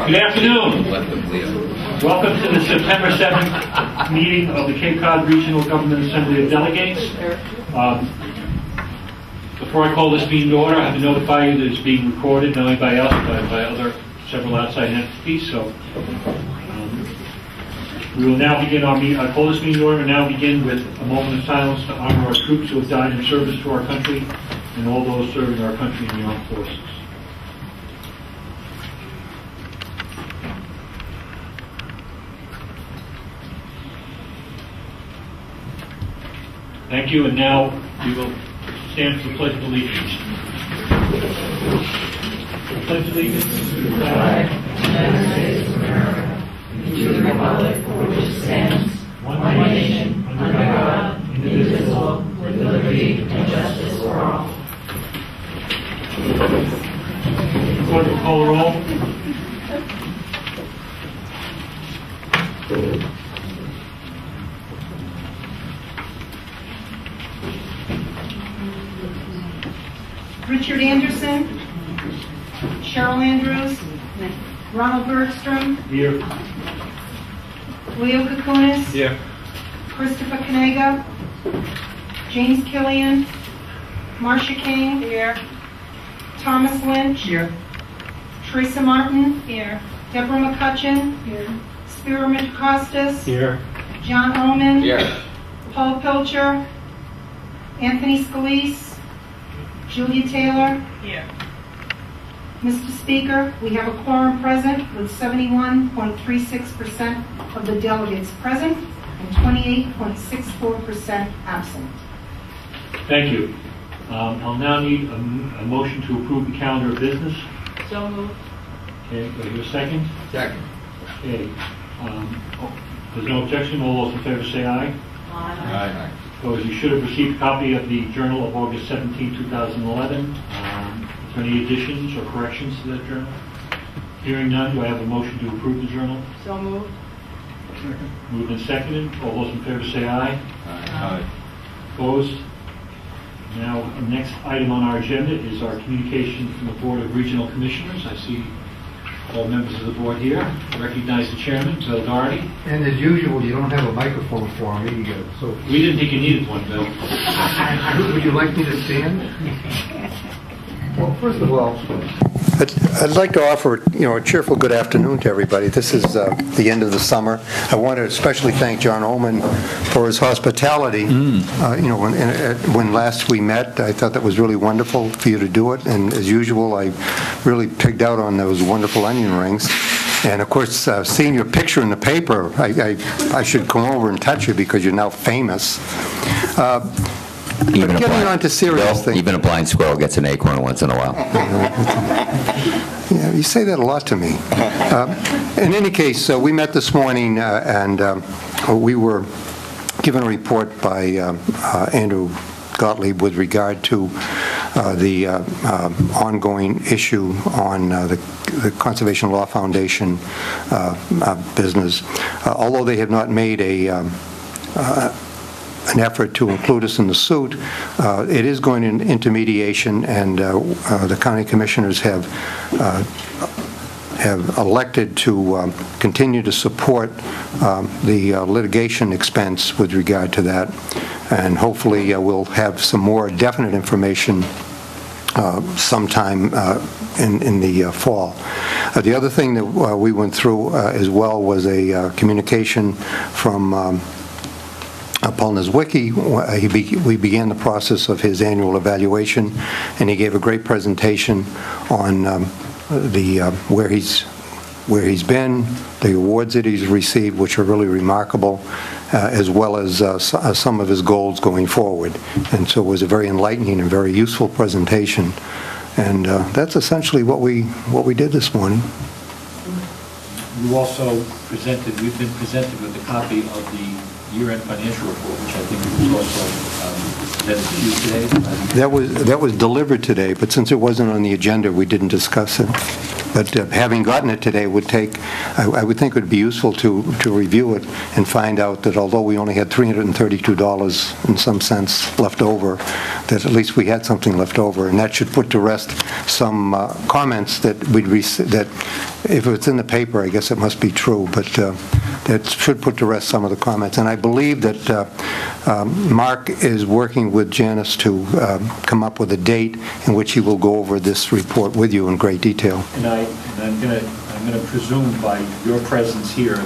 Good afternoon. Welcome to the September 7th meeting of the Cape Cod Regional Government Assembly of Delegates. Before I call this meeting to order, I have to notify you that it's being recorded, not only by us, but by several outside entities. So we will now begin our meeting. I call this meeting to order and now begin with a moment of silence to honor our troops who have died in service to our country and all those serving our country in the armed forces. Thank you, and now we will stand for the Pledge of Allegiance. The Pledge of Allegiance to the flag of the United States of America, and to the republic for which it stands, one nation, under God, indivisible, with liberty and justice for all. The Clerk will call the roll. Richard Anderson, Cheryl Andrews, Ronald Bergstrom, Here. Leo Kukunis, Here. Christopher Kanega, James Killian, Marcia King, here. Thomas Lynch, here. Teresa Martin, here. Deborah McCutcheon, here. Spiro Mitrakostas, Here. John Oman, Here. Paul Pilcher, Anthony Scalise, Julia Taylor. Here. Mr. Speaker, we have a quorum present with 71.36% of the delegates present and 28.64% absent. Thank you. I'll now need a motion to approve the calendar of business. So moved. Okay, do I hear a second? Second. Okay. There's no objection. All those in favor say aye. Aye. Opposed? You should have received a copy of the Journal of August 17, 2011. Is there any additions or corrections to that journal? Hearing none, do I have a motion to approve the journal? So moved. Second. Moved and seconded. All those in favor say aye. Aye. Opposed? Now, the next item on our agenda is our communication from the Board of Regional Commissioners. I see all members of the board here. I recognize the chairman, Bill Doherty. And as usual, you don't have a microphone for me either. So, We didn't think you needed one, Bill. would you like me to stand? Well, first of all, I'd like to offer, a cheerful good afternoon to everybody. This is the end of the summer. I want to especially thank John Oman for his hospitality. When last we met, I thought that was really wonderful for you to do it. And as usual, I really pigged out on those wonderful onion rings. And of course, seeing your picture in the paper, I should come over and touch you because you're now famous. Getting on to serious things. Even a blind squirrel gets an acorn once in a while. Yeah, you say that a lot to me. In any case, we met this morning and we were given a report by Andrew Gottlieb with regard to the ongoing issue on the Conservation Law Foundation business. Although they have not made an effort to include us in the suit, it is going into mediation, and the county commissioners have elected to continue to support the litigation expense with regard to that, and hopefully we'll have some more definite information sometime in the fall. The other thing that we went through as well was a communication from Paul Nizwicki. We began the process of his annual evaluation, and he gave a great presentation on where he's been, the awards that he's received, which are really remarkable, as well as some of his goals going forward. And so it was a very enlightening and very useful presentation. And that's essentially what we did this morning. You also we've been presented with a copy of the year-end financial report, which I think was also presented to you today. That was delivered today, but since it wasn't on the agenda, we didn't discuss it. But having gotten it today would take, I would think it would be useful to review it and find out that although we only had $332 in some sense left over, that at least we had something left over, and that should put to rest some comments that if it's in the paper, I guess it must be true, but that should put to rest some of the comments. And I believe that Mark is working with Janice to come up with a date in which he will go over this report with you in great detail. And I'm going to presume by your presence here,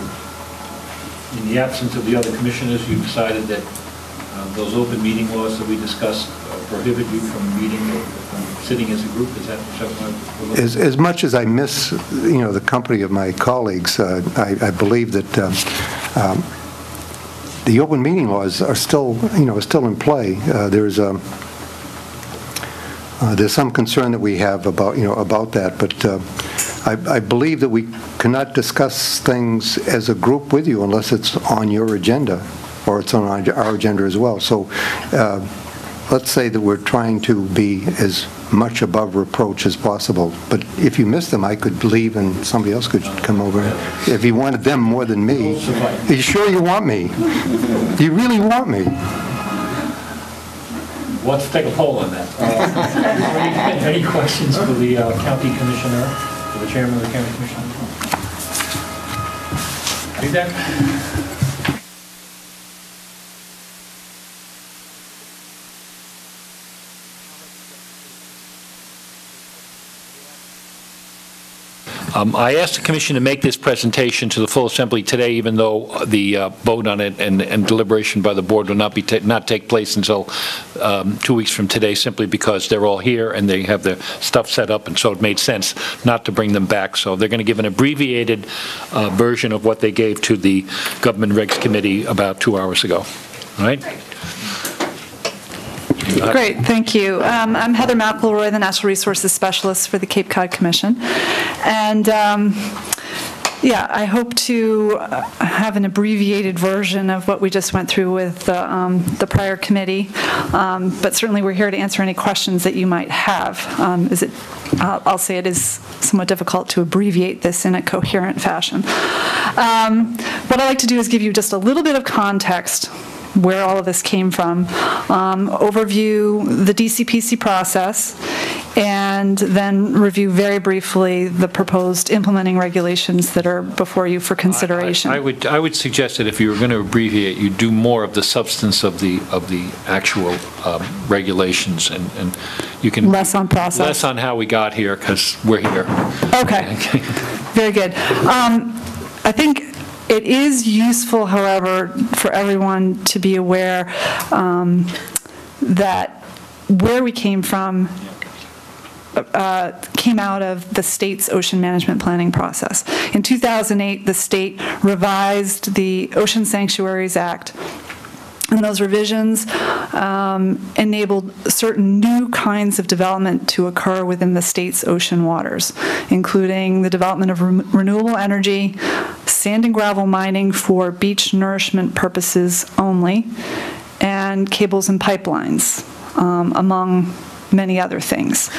in the absence of the other commissioners, you decided that those open meeting laws that we discussed prohibit you from meeting or from sitting as a group. Is that what we're looking at? As much as I miss, the company of my colleagues, I believe that the open meeting laws are still, still in play. There's some concern that we have about, about that, but I believe that we cannot discuss things as a group with you unless it's on your agenda or it's on our agenda as well. So let's say that we're trying to be as much above reproach as possible. But if you miss them, I could leave and somebody else could come over. If you wanted them more than me. Are you sure you want me? Do you really want me? Let's take a poll on that. Any questions for the county commissioner, for the chairman of the county commission? Feedback? I asked the Commission to make this presentation to the full Assembly today, even though the vote on it and deliberation by the board will not take place until 2 weeks from today, simply because they're all here and they have their stuff set up, and so it made sense not to bring them back. So they're going to give an abbreviated version of what they gave to the Government Regs Committee about 2 hours ago. All right? Great, thank you. I'm Heather McElroy, the Natural Resources Specialist for the Cape Cod Commission. And yeah, I hope to have an abbreviated version of what we just went through with the prior committee, but certainly we're here to answer any questions that you might have. I'll say it is somewhat difficult to abbreviate this in a coherent fashion. What I'd like to do is give you just a little bit of context where all of this came from, overview the DCPC process, and then review very briefly the proposed implementing regulations that are before you for consideration. I would suggest that if you were going to abbreviate, you do more of the substance of the actual regulations, and you can less on process, less on how we got here, because we're here. Okay, very good. I think it is useful, however, for everyone to be aware that where we came from came out of the state's ocean management planning process. In 2008, the state revised the Ocean Sanctuaries Act, and those revisions enabled certain new kinds of development to occur within the state's ocean waters, including the development of renewable energy, sand and gravel mining for beach nourishment purposes only, and cables and pipelines, among many other things.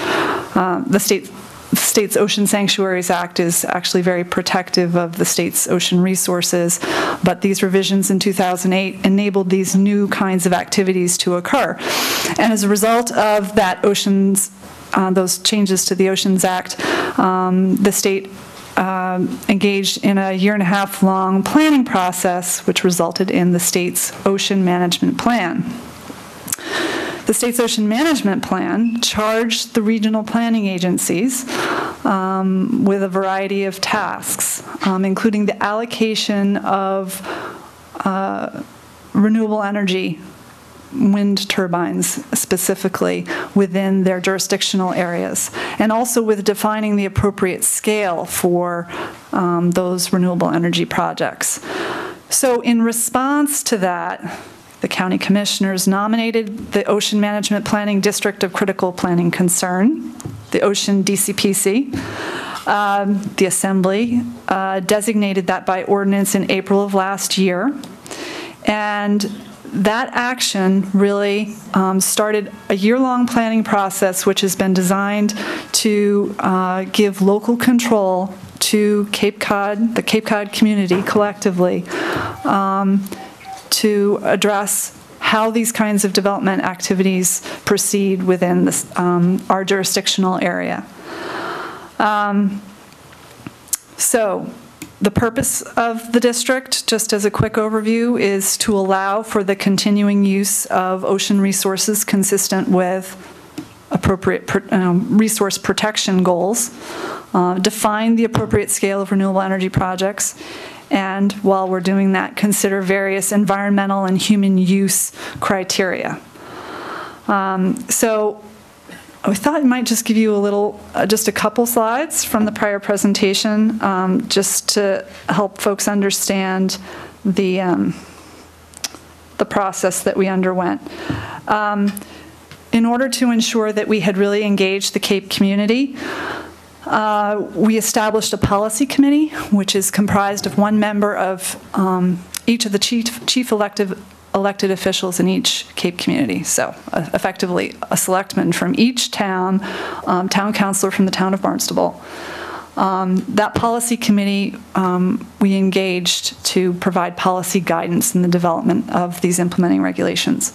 The state's Ocean Sanctuaries Act is actually very protective of the state's ocean resources, but these revisions in 2008 enabled these new kinds of activities to occur. And as a result of that those changes to the Oceans Act, the state engaged in a 1.5 year long planning process, which resulted in the state's Ocean Management Plan. The state's Ocean Management Plan charged the regional planning agencies with a variety of tasks, including the allocation of renewable energy, wind turbines specifically, within their jurisdictional areas, and also with defining the appropriate scale for those renewable energy projects. So in response to that, the county commissioners nominated the Ocean Management Planning District of Critical Planning Concern, the Ocean DCPC. The Assembly designated that by ordinance in April of last year. And that action really started a year-long planning process, which has been designed to give local control to the Cape Cod community collectively, to address how these kinds of development activities proceed within this, our jurisdictional area. So the purpose of the district, just as a quick overview, is to allow for the continuing use of ocean resources consistent with appropriate resource protection goals, define the appropriate scale of renewable energy projects, and while we're doing that, consider various environmental and human use criteria. So I thought I might just give you a little, just a couple slides from the prior presentation, just to help folks understand the process that we underwent. In order to ensure that we had really engaged the Cape community, we established a policy committee, which is comprised of one member of each of the chief elected officials in each Cape community. So effectively a selectman from each town, town councilor from the town of Barnstable. That policy committee we engaged to provide policy guidance in the development of these implementing regulations.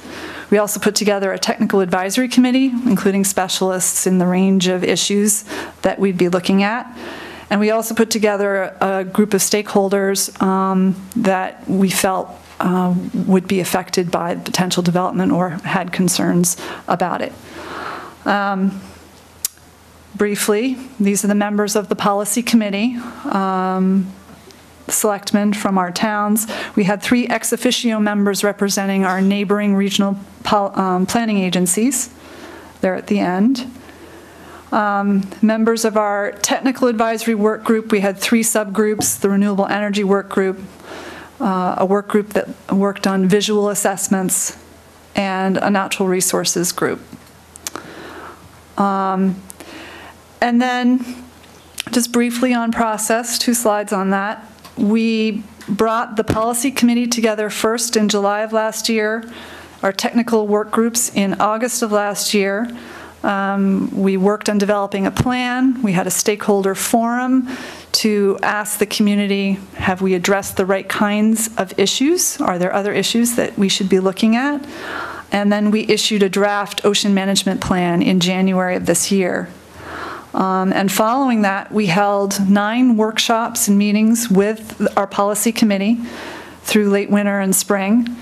We also put together a technical advisory committee, including specialists in the range of issues that we'd be looking at. And we also put together a group of stakeholders that we felt would be affected by potential development or had concerns about it. Briefly, these are the members of the policy committee, selectmen from our towns. We had 3 ex officio members representing our neighboring regional planning agencies. They're at the end. Members of our technical advisory work group, we had 3 subgroups: the renewable energy work group, a work group that worked on visual assessments, and a natural resources group. And then, just briefly on process, 2 slides on that. We brought the policy committee together first in July of last year, our technical work groups in August of last year. We worked on developing a plan. We had a stakeholder forum to ask the community, have we addressed the right kinds of issues? Are there other issues that we should be looking at? And then we issued a draft ocean management plan in January of this year. And following that, we held 9 workshops and meetings with our policy committee through late winter and spring.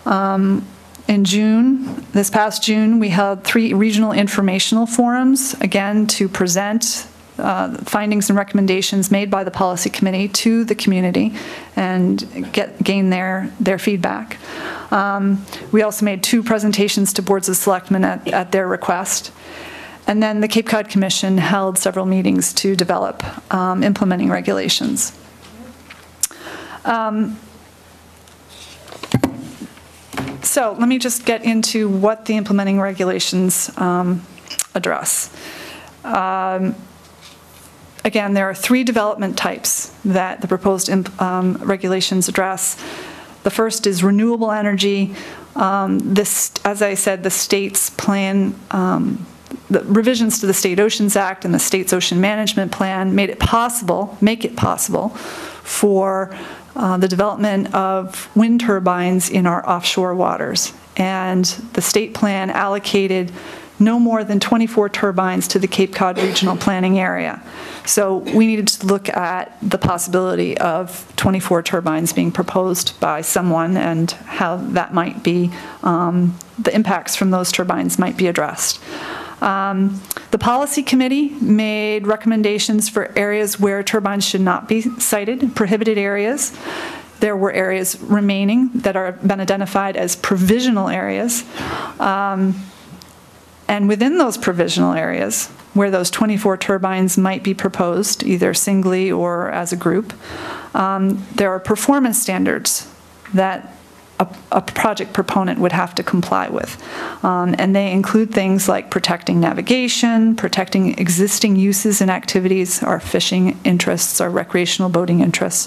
In June, this past June, we held 3 regional informational forums, again, to present findings and recommendations made by the policy committee to the community and gain their feedback. We also made 2 presentations to boards of selectmen at their request. And then the Cape Cod Commission held several meetings to develop implementing regulations. So let me just get into what the implementing regulations address. Again, there are 3 development types that the proposed regulations address. The first is renewable energy. This, as I said, the state's plan, the revisions to the State Oceans Act and the state's ocean management plan make it possible for the development of wind turbines in our offshore waters. And the state plan allocated no more than 24 turbines to the Cape Cod regional planning area. So we needed to look at the possibility of 24 turbines being proposed by someone and how that might be, the impacts from those turbines might be addressed. The policy committee made recommendations for areas where turbines should not be sited, prohibited areas. There were areas remaining that are been identified as provisional areas. And within those provisional areas, where those 24 turbines might be proposed, either singly or as a group, there are performance standards that a project proponent would have to comply with. And they include things like protecting navigation, protecting existing uses and activities, our fishing interests, our recreational boating interests,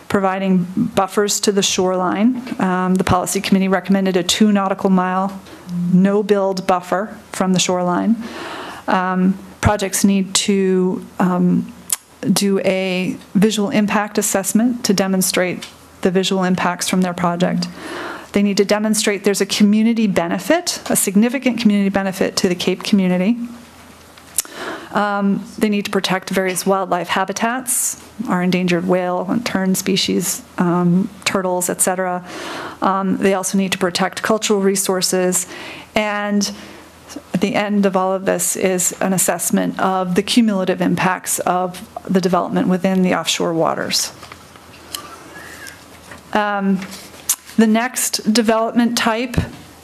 providing buffers to the shoreline. The policy committee recommended a 2 nautical mile no-build buffer from the shoreline. Projects need to do a visual impact assessment to demonstrate the visual impacts from their project. They need to demonstrate there's a community benefit, a significant community benefit to the Cape community. They need to protect various wildlife habitats, our endangered whale and tern species, turtles, et cetera. They also need to protect cultural resources. And at the end of all of this is an assessment of the cumulative impacts of the development within the offshore waters. The next development type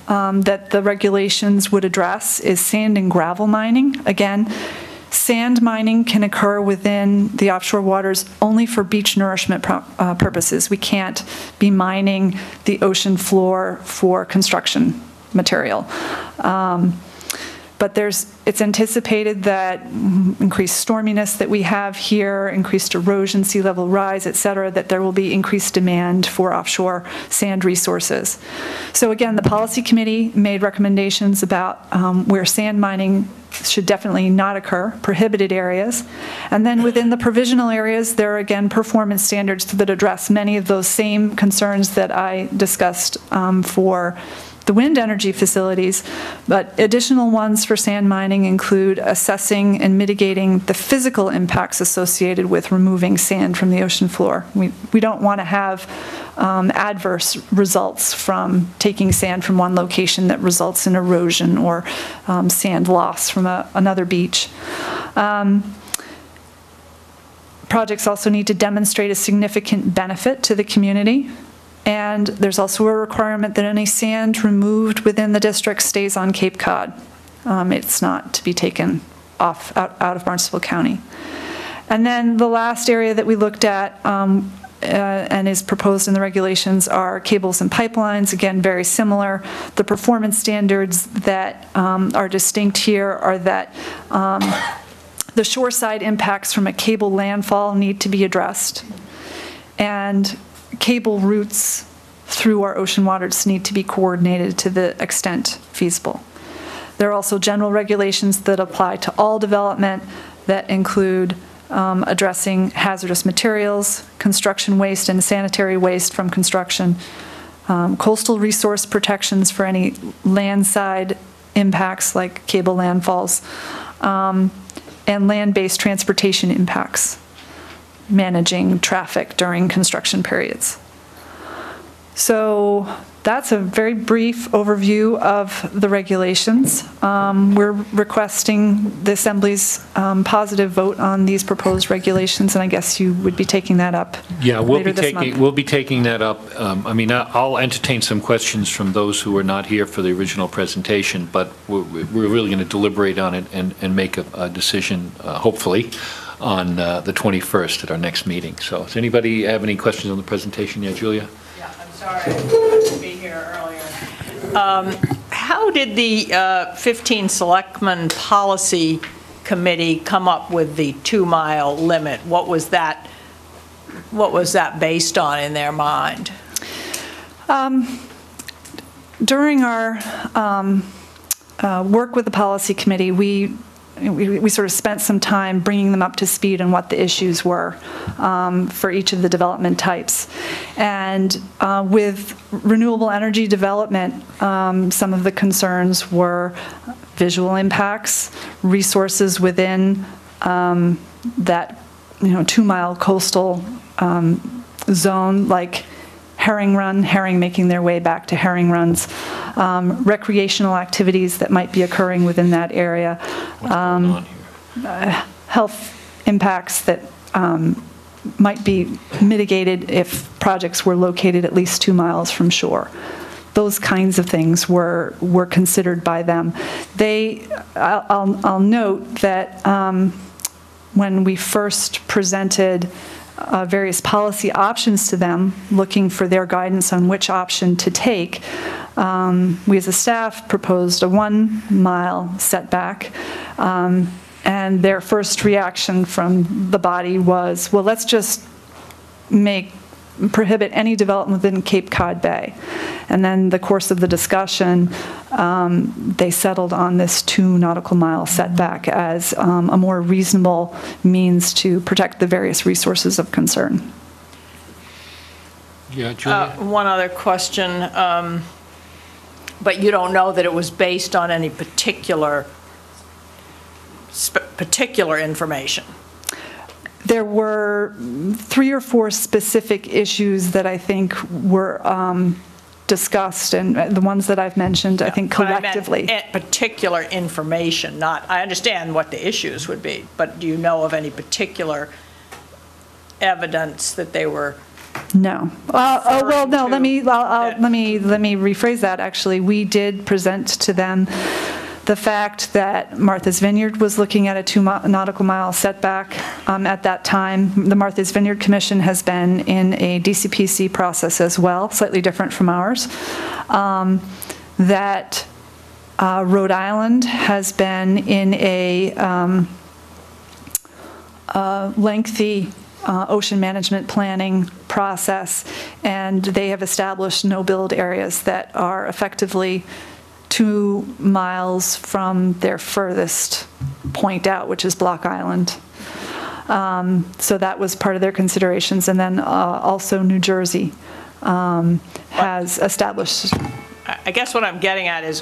that the regulations would address is sand and gravel mining. Again, sand mining can occur within the offshore waters only for beach nourishment purposes. We can't be mining the ocean floor for construction material. But it's anticipated that increased storminess that we have here, increased erosion, sea level rise, et cetera, that there will be increased demand for offshore sand resources. So again, the policy committee made recommendations about where sand mining should definitely not occur, prohibited areas. And then within the provisional areas, there are again performance standards that address many of those same concerns that I discussed for the wind energy facilities, but additional ones for sand mining include assessing and mitigating the physical impacts associated with removing sand from the ocean floor. We don't want to have adverse results from taking sand from one location that results in erosion or sand loss from another beach. Projects also need to demonstrate a significant benefit to the community. And there's also a requirement that any sand removed within the district stays on Cape Cod. It's not to be taken off out of Barnstable County. And then the last area that we looked at and is proposed in the regulations are cables and pipelines. Again, very similar. The performance standards that are distinct here are that the shoreside impacts from a cable landfall need to be addressed. And cable routes through our ocean waters need to be coordinated to the extent feasible. There are also general regulations that apply to all development that include addressing hazardous materials, construction waste and sanitary waste from construction, coastal resource protections for any landside impacts like cable landfalls, and land-based transportation impacts, managing traffic during construction periods. So that's a very brief overview of the regulations. We're requesting the Assembly's positive vote on these proposed regulations, and I guess you would be taking that up later this month. We'll be taking that up. I mean, I'll entertain some questions from those who were not here for the original presentation, but we're really going to deliberate on it and make a decision, hopefully, on the 21st at our next meeting. So does anybody have any questions on the presentation yet, Julia? Yeah, I'm sorry I couldn't be here earlier. How did the 15 Selectmen Policy Committee come up with the 2-mile limit? What was that based on in their mind? During our work with the Policy Committee, we sort of spent some time bringing them up to speed on what the issues were for each of the development types. And with renewable energy development, some of the concerns were visual impacts, resources within that 2-mile coastal zone, like herring making their way back to herring runs, recreational activities that might be occurring within that area, health impacts that might be mitigated if projects were located at least 2 miles from shore. Those kinds of things were considered by them. I'll note that when we first presented various policy options to them, looking for their guidance on which option to take, we as a staff proposed a 1-mile setback, and their first reaction from the body was, well, let's just prohibit any development within Cape Cod Bay. And then the course of the discussion, they settled on this 2 nautical mile setback as a more reasonable means to protect the various resources of concern. Yeah, Julia? One other question, but you don't know that it was based on any particular particular information? There were 3 or 4 specific issues that I think were discussed, and the ones that I've mentioned, I think collectively. But I meant particular information, not, I understand what the issues would be, but do you know of any particular evidence that they were? No. Well, no, let me that- rephrase that, actually. We did present to them the fact that Martha's Vineyard was looking at a 2 nautical mile setback at that time. The Martha's Vineyard Commission has been in a DCPC process as well, slightly different from ours. That Rhode Island has been in a lengthy ocean management planning process, and they have established no-build areas that are effectively 2 miles from their furthest point out, which is Block Island. So that was part of their considerations. And then also New Jersey has established. I guess what I'm getting at is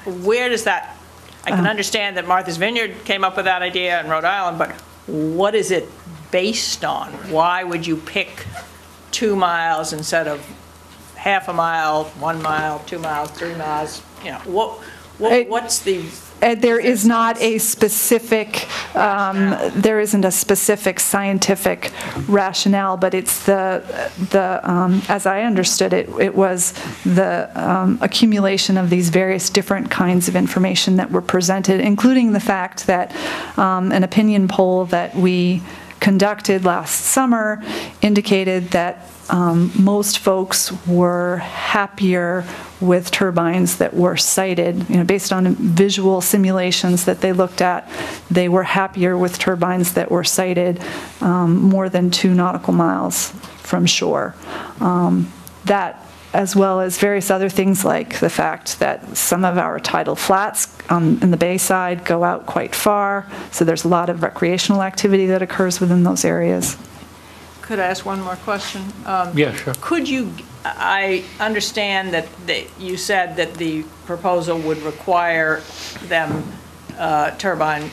where does that, I can understand that Martha's Vineyard came up with that idea in Rhode Island, but what is it based on? Why would you pick 2 miles instead of half a mile, 1 mile, 2 miles, 3 miles? You know, what's the? There is not a specific, there isn't a specific scientific rationale, but it's as I understood it, it was the accumulation of these various different kinds of information that were presented, including the fact that an opinion poll that we conducted last summer indicated that most folks were happier with turbines that were sited, based on visual simulations that they looked at. They were happier with turbines that were sited more than 2 nautical miles from shore. That, as well as various other things like the fact that some of our tidal flats in the bay side go out quite far, so there's a lot of recreational activity that occurs within those areas. Could I ask one more question? Yeah, sure. Could you, I understand that you said that the proposal would require them, turbine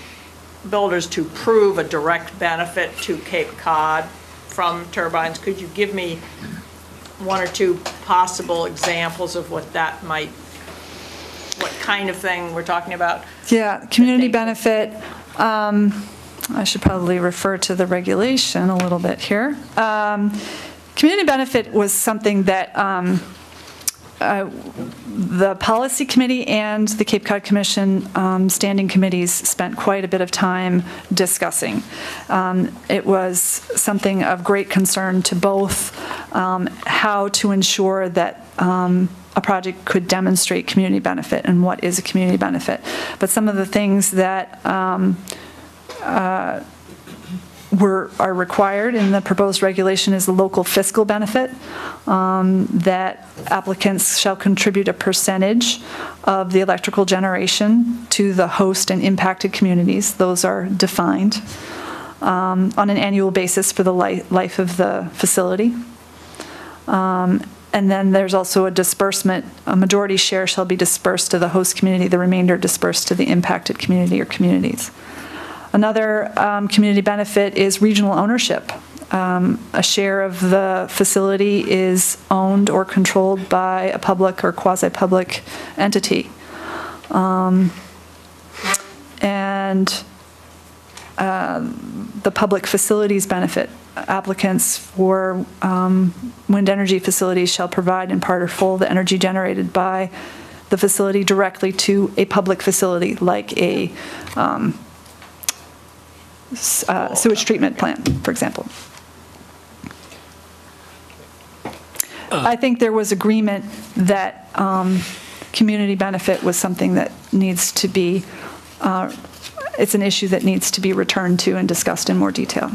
builders, to prove a direct benefit to Cape Cod from turbines. Could you give me 1 or 2 possible examples of what that might, what kind of thing we're talking about? Yeah, community benefit. I should probably refer to the regulation a little bit here. Community benefit was something that the Policy Committee and the Cape Cod Commission standing committees spent quite a bit of time discussing. It was something of great concern to both, how to ensure that a project could demonstrate community benefit and what is a community benefit. But some of the things that are required in the proposed regulation is the local fiscal benefit, that applicants shall contribute a percentage of the electrical generation to the host and impacted communities. Those are defined on an annual basis for the life of the facility. And then there's also a disbursement. A majority share shall be dispersed to the host community, the remainder dispersed to the impacted community or communities. Another community benefit is regional ownership. A share of the facility is owned or controlled by a public or quasi-public entity. And the public facilities benefit. Applicants for wind energy facilities shall provide in part or full the energy generated by the facility directly to a public facility, like a sewage treatment plant, for example. I think there was agreement that community benefit was something that needs to be, it's an issue that needs to be returned to and discussed in more detail.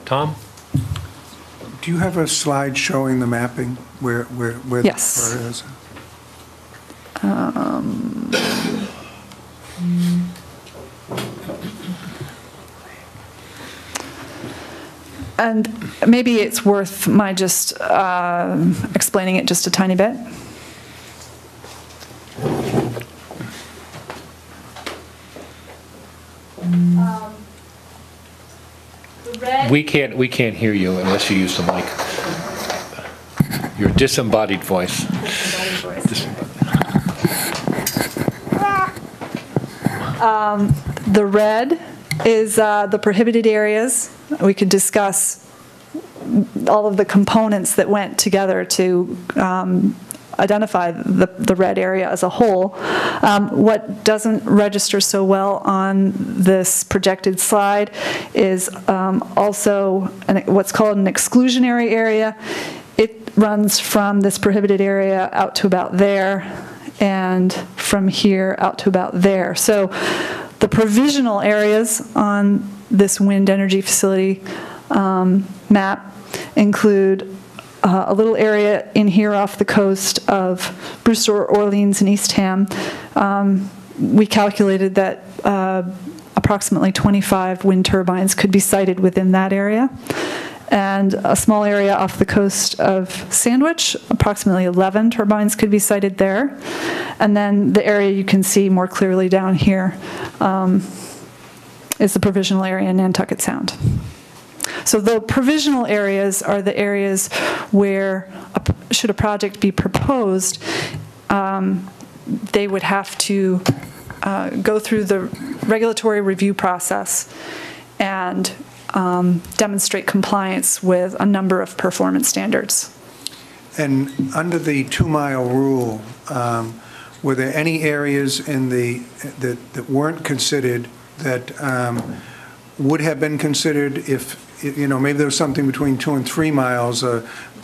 Tom? Do you have a slide showing the mapping where Yes. where it is? And maybe it's worth my just explaining it just a tiny bit. We can't hear you unless you use the mic. Your disembodied voice. The red is the prohibited areas. We could discuss all of the components that went together to identify the red area as a whole. What doesn't register so well on this projected slide is also what's called an exclusionary area. It runs from this prohibited area out to about there, and from here out to about there. So the provisional areas on this wind energy facility map include a little area in here off the coast of Brewster, Orleans, and Eastham. We calculated that approximately 25 wind turbines could be sited within that area. And a small area off the coast of Sandwich, approximately 11 turbines could be sited there. And then the area you can see more clearly down here is the provisional area in Nantucket Sound. So the provisional areas are the areas where, should a project be proposed, they would have to go through the regulatory review process and demonstrate compliance with a number of performance standards. And under the 2-mile rule, were there any areas in that weren't considered that would have been considered if, maybe there was something between 2 and 3 miles,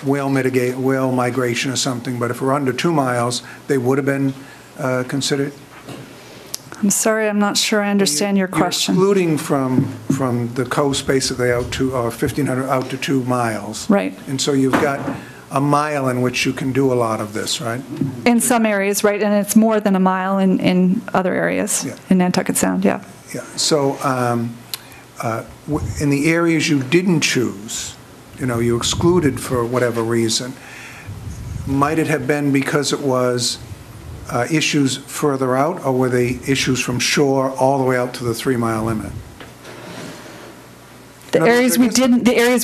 whale migration or something, but if we're under 2 miles, they would have been considered? I'm sorry, I'm not sure I understand your question. You're excluding from the coast basically out to 1,500 out to 2 miles. Right. And so you've got a mile in which you can do a lot of this, right? In some areas, right, and it's more than a mile in other areas, yeah. In Nantucket Sound, yeah. Yeah, so in the areas you didn't choose, you excluded for whatever reason, might it have been because it was issues further out, or were they issues from shore all the way out to the 3-mile limit? The areas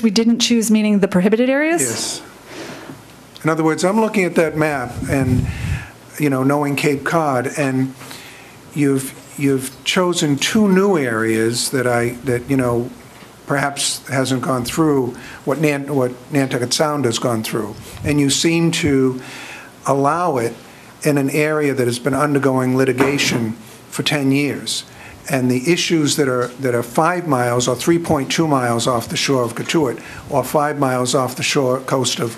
we didn't choose, meaning the prohibited areas? Yes. In other words, I'm looking at that map and, knowing Cape Cod, and you've chosen 2 new areas that perhaps hasn't gone through what Nantucket Sound has gone through, and you seem to allow it in an area that has been undergoing litigation for 10 years. And the issues that are 5 miles or 3.2 miles off the shore of Katuitt, or 5 miles off the shore coast of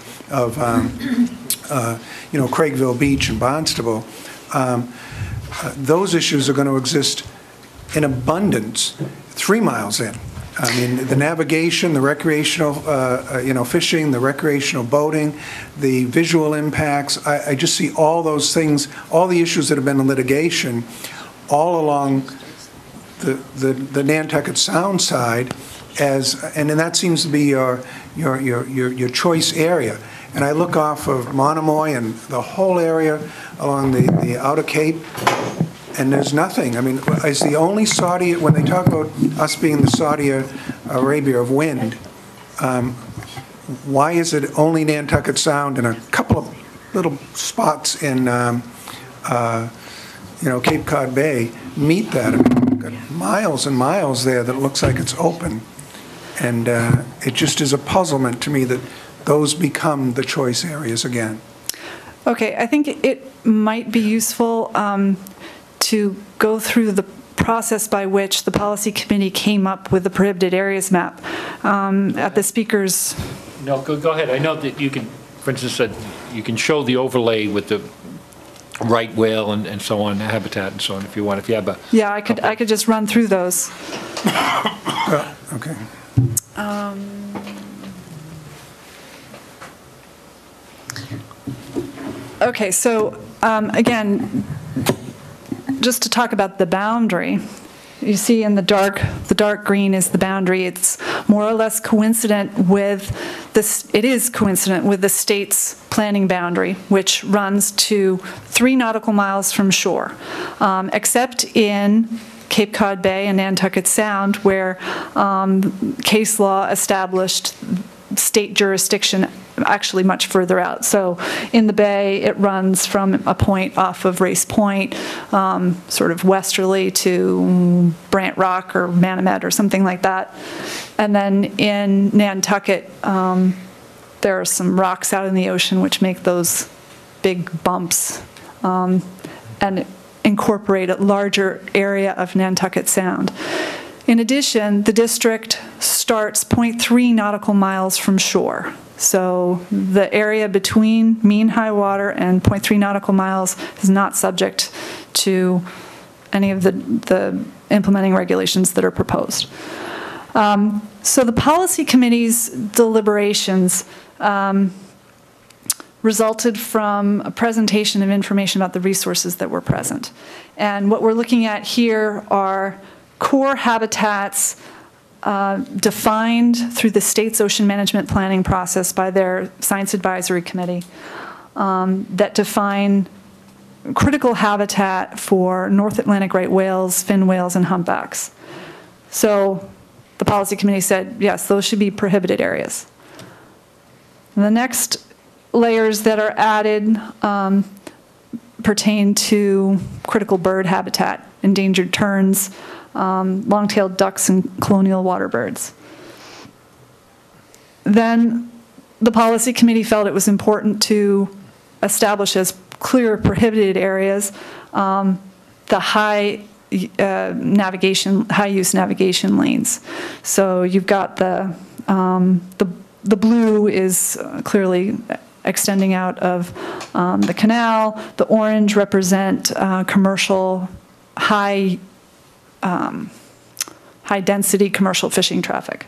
Craigville Beach and Barnstable, those issues are going to exist in abundance 3 miles in. I mean, the navigation, the recreational, fishing, the recreational boating, the visual impacts. I just see all those things, all the issues that have been in litigation, all along the Nantucket Sound side, and that seems to be your choice area. And I look off of Monomoy and the whole area along the Outer Cape, and there's nothing. I mean, is the only Saudi, when they talk about us being the Saudi Arabia of wind, why is it only Nantucket Sound and a couple of little spots in, Cape Cod Bay meet that? I mean, we've got miles and miles there that looks like it's open. And it just is a puzzlement to me that those become the choice areas again. Okay, I think it might be useful to go through the process by which the policy committee came up with the prohibited areas map at the speaker's. No, go ahead. I know that you can, for instance, you can show the overlay with the right whale and so on, habitat and so on, if you want. If you have a. Yeah, I could just run through those. Okay. Okay, so again, just to talk about the boundary, you see in the dark green is the boundary. It's more or less coincident with this. It is coincident with the state's planning boundary, which runs to 3 nautical miles from shore, except in Cape Cod Bay and Nantucket Sound, where case law established state jurisdiction actually much further out. So in the bay, it runs from a point off of Race Point, sort of westerly to Brant Rock or Manomet or something like that. And then in Nantucket, there are some rocks out in the ocean which make those big bumps and incorporate a larger area of Nantucket Sound. In addition, the district starts 0.3 nautical miles from shore. So the area between mean high water and 0.3 nautical miles is not subject to any of the implementing regulations that are proposed. So the policy committee's deliberations resulted from a presentation of information about the resources that were present. And what we're looking at here are core habitats defined through the state's ocean management planning process by their Science Advisory Committee that define critical habitat for North Atlantic right whales, fin whales, and humpbacks. So the policy committee said, yes, those should be prohibited areas. And the next layers that are added pertain to critical bird habitat, endangered terns, long-tailed ducks, and colonial water birds. Then the policy committee felt it was important to establish as clear prohibited areas the high use navigation lanes. So you've got the blue is clearly extending out of the canal. The orange represent commercial high density commercial fishing traffic.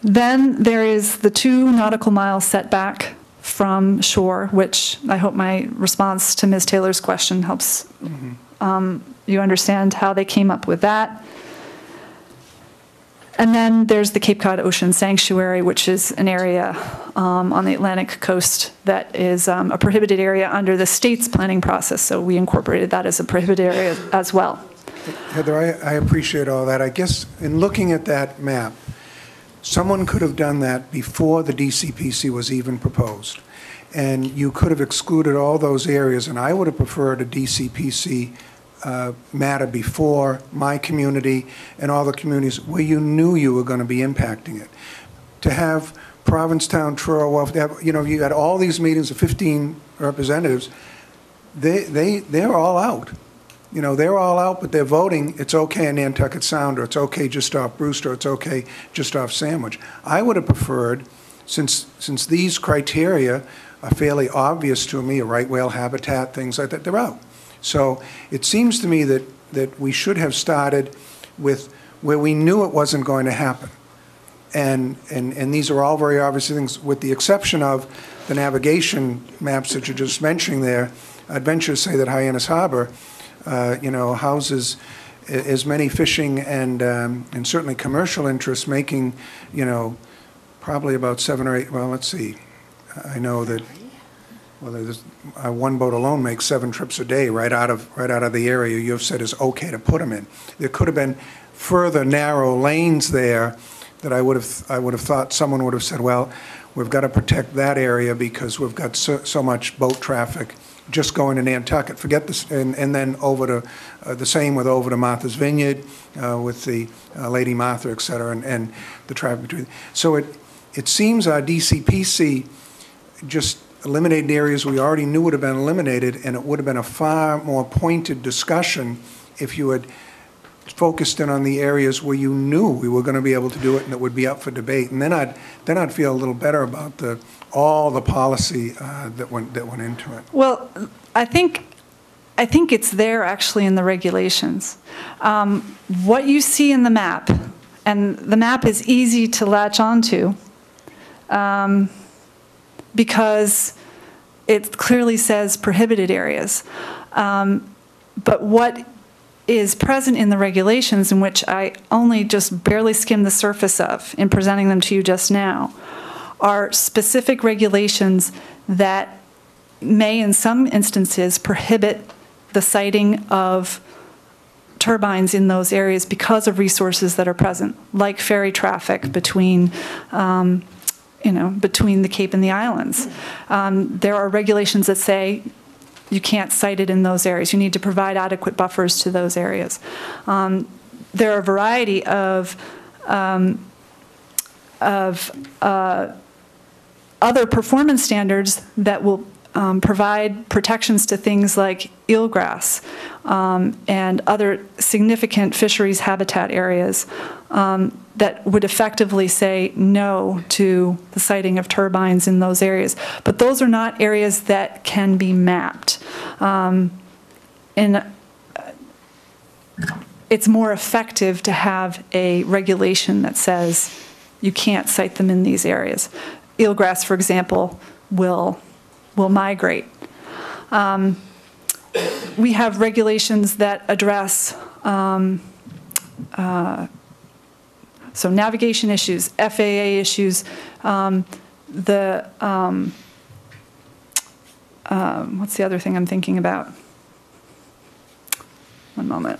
Then there is the 2 nautical mile setback from shore, which I hope my response to Ms. Taylor's question helps you understand how they came up with that. And then there's the Cape Cod Ocean Sanctuary, which is an area on the Atlantic coast that is a prohibited area under the state's planning process. So we incorporated that as a prohibited area as well. Heather, I appreciate all that. I guess in looking at that map, someone could have done that before the DCPC was even proposed. And you could have excluded all those areas, and I would have preferred a DCPC matter before my community and all the communities where you knew you were going to be impacting it. To have Provincetown, Truro, you had all these meetings of 15 representatives, they're all out. They're all out, but they're voting, it's okay in Nantucket Sound, or it's okay just off Brewster, or it's okay just off Sandwich. I would have preferred, since these criteria are fairly obvious to me, a right whale habitat, things like that, they're out. So it seems to me that we should have started with where we knew it wasn't going to happen. And these are all very obvious things, with the exception of the navigation maps that you're just mentioning there. I'd venture to say that Hyannis Harbor, houses as many fishing and certainly commercial interests, making, probably about 7 or 8, well, let's see. I know that, well, there's, one boat alone makes 7 trips a day right out of the area you've said is okay to put them in. There could have been further narrow lanes there that I would have thought someone would have said, well, we've got to protect that area because we've got so much boat traffic just going to Nantucket. Forget this, and then over to the same with over to Martha's Vineyard with the Lady Martha, et cetera, and the traffic between. So it seems our DCPC just eliminated areas we already knew would have been eliminated, and it would have been a far more pointed discussion if you had focused in on the areas where you knew we were going to be able to do it and it would be up for debate. And then I'd feel a little better about all the policy that went into it. Well, I think it's there actually in the regulations. What you see in the map, and the map is easy to latch onto, because it clearly says prohibited areas. But what is present in the regulations, in which I only just barely skimmed the surface of in presenting them to you just now, are specific regulations that may in some instances prohibit the siting of turbines in those areas because of resources that are present, like ferry traffic between between the Cape and the islands. There are regulations that say you can't site it in those areas. You need to provide adequate buffers to those areas. There are a variety of other performance standards that will provide protections to things like eelgrass and other significant fisheries habitat areas that would effectively say no to the siting of turbines in those areas. But those are not areas that can be mapped. It's more effective to have a regulation that says you can't site them in these areas. Eelgrass, for example, will migrate. We have regulations that address so navigation issues, FAA issues, what's the other thing I'm thinking about? One moment.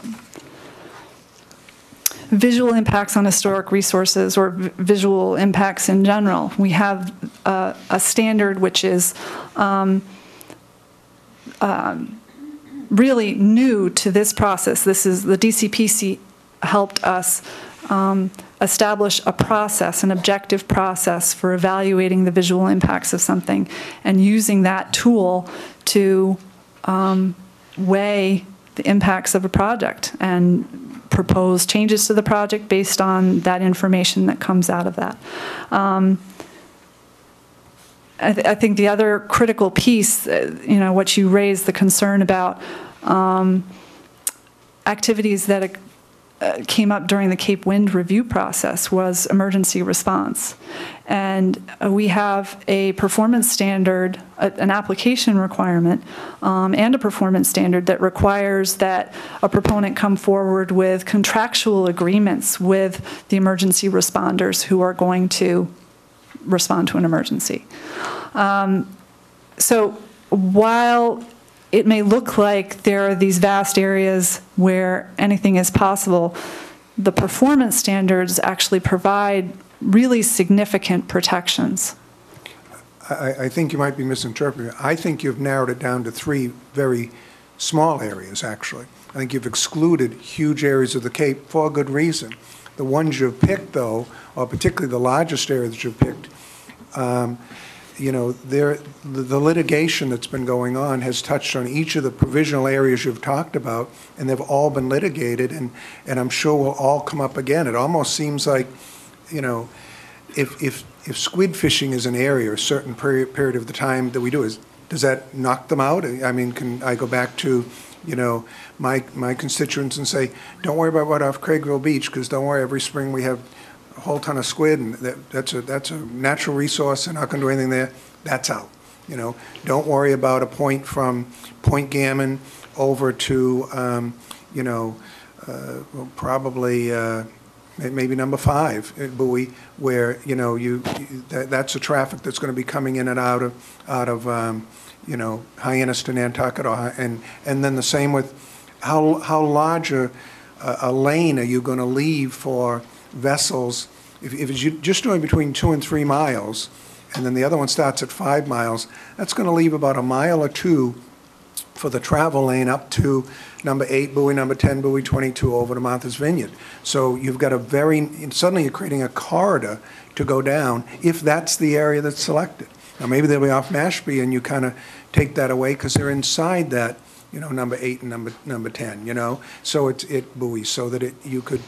Visual impacts on historic resources or visual impacts in general. We have a standard which is really new to this process. This is the DCPC helped us establish a process, an objective process for evaluating the visual impacts of something and using that tool to weigh the impacts of a project and propose changes to the project based on that information that comes out of that. I think the other critical piece, what you raised, the concern about activities that came up during the Cape Wind review process was emergency response. And we have a performance standard, an application requirement, and a performance standard that requires that a proponent come forward with contractual agreements with the emergency responders who are going to respond to an emergency. So while it may look like there are these vast areas where anything is possible, the performance standards actually provide really significant protections. I think you might be misinterpreting. I think you've narrowed it down to 3 very small areas, actually. I think you've excluded huge areas of the Cape for a good reason. The ones you've picked, though, or particularly the largest area that you've picked, the litigation that's been going on has touched on each of the provisional areas you've talked about, and they've all been litigated, and I'm sure will all come up again. It almost seems like, if squid fishing is an area, a certain period of the time that we do, does that knock them out? I mean, can I go back to, my constituents and say, don't worry about what off Craigville Beach, because don't worry, every spring we have a whole ton of squid, and that's a natural resource, and not going to do anything there. That's out. Don't worry about a point from Point Gammon over to, probably maybe number 5 buoy, where that's a traffic that's going to be coming in and out of Hyannis to Nantucket, and then the same with how large a lane are you going to leave for vessels. If it's just doing between 2 and 3 miles, and then the other one starts at 5 miles, that's going to leave about a mile or 2 for the travel lane up to number 8 buoy, number 10 buoy, 22 over to Martha's Vineyard. So you've got suddenly you're creating a corridor to go down if that's the area that's selected. Now maybe they'll be off Mashpee and you kind of take that away because they're inside that, number 8 and number 10, So it buoys so that you could,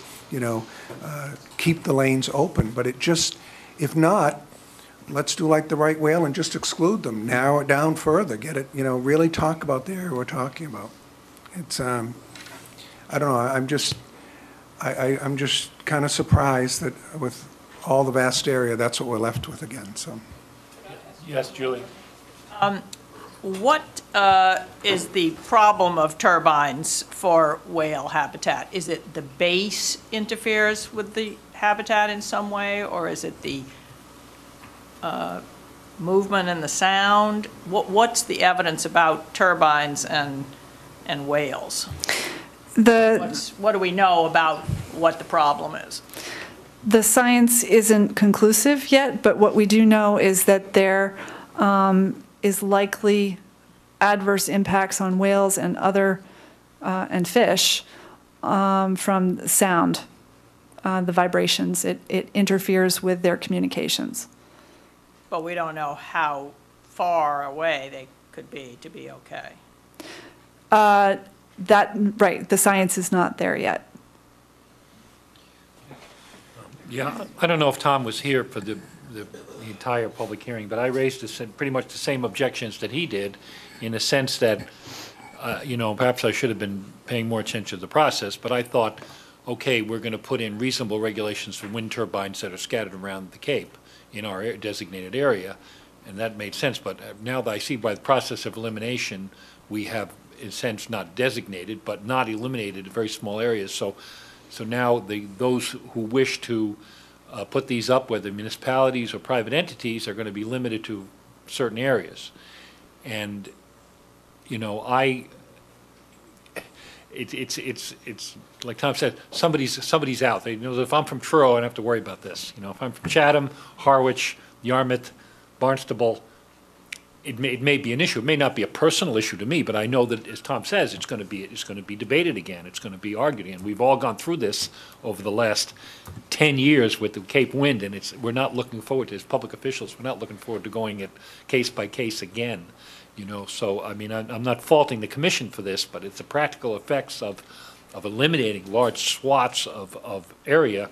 keep the lanes open. But if not, let's do like the right whale and just exclude them, narrow it down further, get it, really talk about the area we're talking about. It's, I don't know, I'm just kind of surprised that with all the vast area, that's what we're left with again, so. Yes, Julie. What is the problem of turbines for whale habitat? Is it the base interferes with the habitat in some way, or is it the movement and the sound? What's the evidence about turbines and whales? What do we know about what the problem is? The science isn't conclusive yet, but what we do know is that there is likely adverse impacts on whales and other and fish from sound, the vibrations. It interferes with their communications. But we don't know how far away they could be to be okay. Right, the science is not there yet. Yeah, I don't know if Tom was here for the entire public hearing, but I raised pretty much the same objections that he did, in the sense that, perhaps I should have been paying more attention to the process, but I thought, okay, we're going to put in reasonable regulations for wind turbines that are scattered around the Cape in our designated area, and that made sense. But now that I see by the process of elimination, we have, in a sense, not designated, but not eliminated very small areas. So now those who wish to put these up, whether municipalities or private entities, are going to be limited to certain areas. And, it's like Tom said, somebody's out. If I'm from Truro, I don't have to worry about this. If I'm from Chatham, Harwich, Yarmouth, Barnstable, it may be an issue. It may not be a personal issue to me, but I know that, as Tom says, it's going to be debated again. It's going to be argued again. We've all gone through this over the last 10 years with the Cape Wind, and we're not looking forward to, as public officials, we're not looking forward to going it case by case again. So I mean, I'm not faulting the commission for this, but it's the practical effects of eliminating large swaths of area.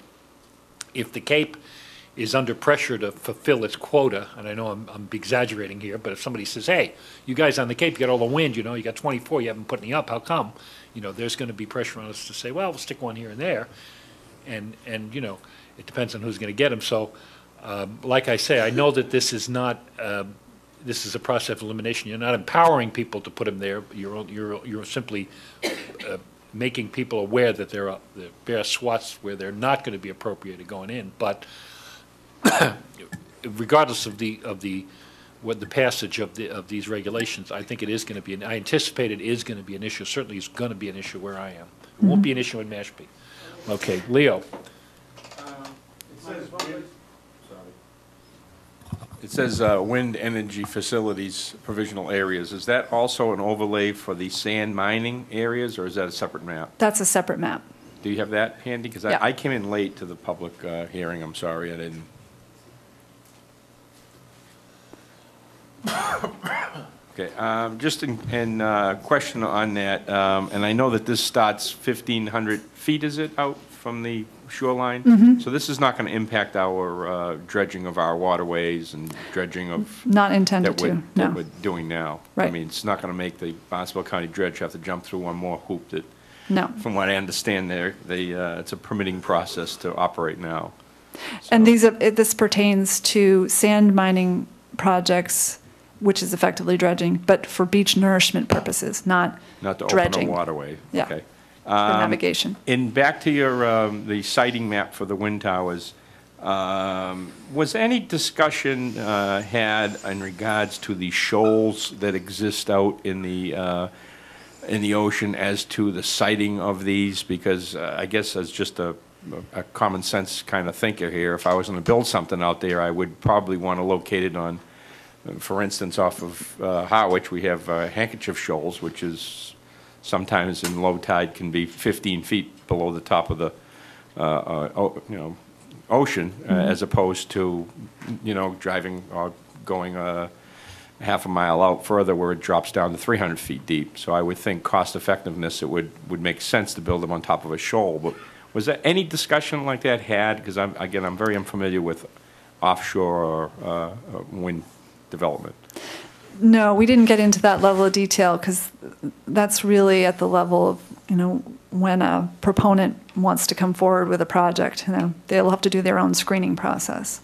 If the Cape is under pressure to fulfill its quota, and I know I'm exaggerating here, but if somebody says, hey, you guys on the Cape, you got all the wind, you got 24, you haven't put any up, how come? There's going to be pressure on us to say, well, we'll stick one here and there, and it depends on who's going to get them. So, like I say, I know that this is not, this is a process of elimination. You're not empowering people to put them there. You're simply making people aware that there are swaths where they're not going to be appropriated going in, but regardless of the passage of these regulations, I think it is going to be. I anticipate it is going to be an issue. Certainly, it's going to be an issue where I am. It won't be an issue in Mashpee. Okay, Leo. It says wind energy facilities provisional areas. Is that also an overlay for the sand mining areas, or is that a separate map? That's a separate map. Do you have that handy? Because Yeah. I came in late to the public hearing. I'm sorry, I didn't. Okay, just in question on that, and I know that this starts 1,500 feet, is it, out from the shoreline? Mm-hmm. So this is not going to impact our dredging of our waterways and dredging of... Not intended to, that no. we're doing now. Right. I mean, it's not going to make the Barnstable County dredge have to jump through one more hoop that, No. from what I understand there, it's a permitting process to operate now. And this pertains to sand mining projects, which is effectively dredging, but for beach nourishment purposes, not Not to dredging. open a waterway. Yeah. Okay. For navigation. And back to your, the siting map for the wind towers, was any discussion had in regards to the shoals that exist out in the ocean as to the siting of these? Because I guess as just a common sense kind of thinker here, if I was going to build something out there, I would probably want to locate it on, for instance, off of Harwich, we have Handkerchief Shoals, which is sometimes in low tide can be 15 feet below the top of the ocean, as opposed to driving or going half a mile out further where it drops down to 300 feet deep. So I would think cost effectiveness, it would make sense to build them on top of a shoal. But was there any discussion like that had? Because I'm very unfamiliar with offshore wind development. No, we didn't get into that level of detail because that's really at the level of, when a proponent wants to come forward with a project, they'll have to do their own screening process.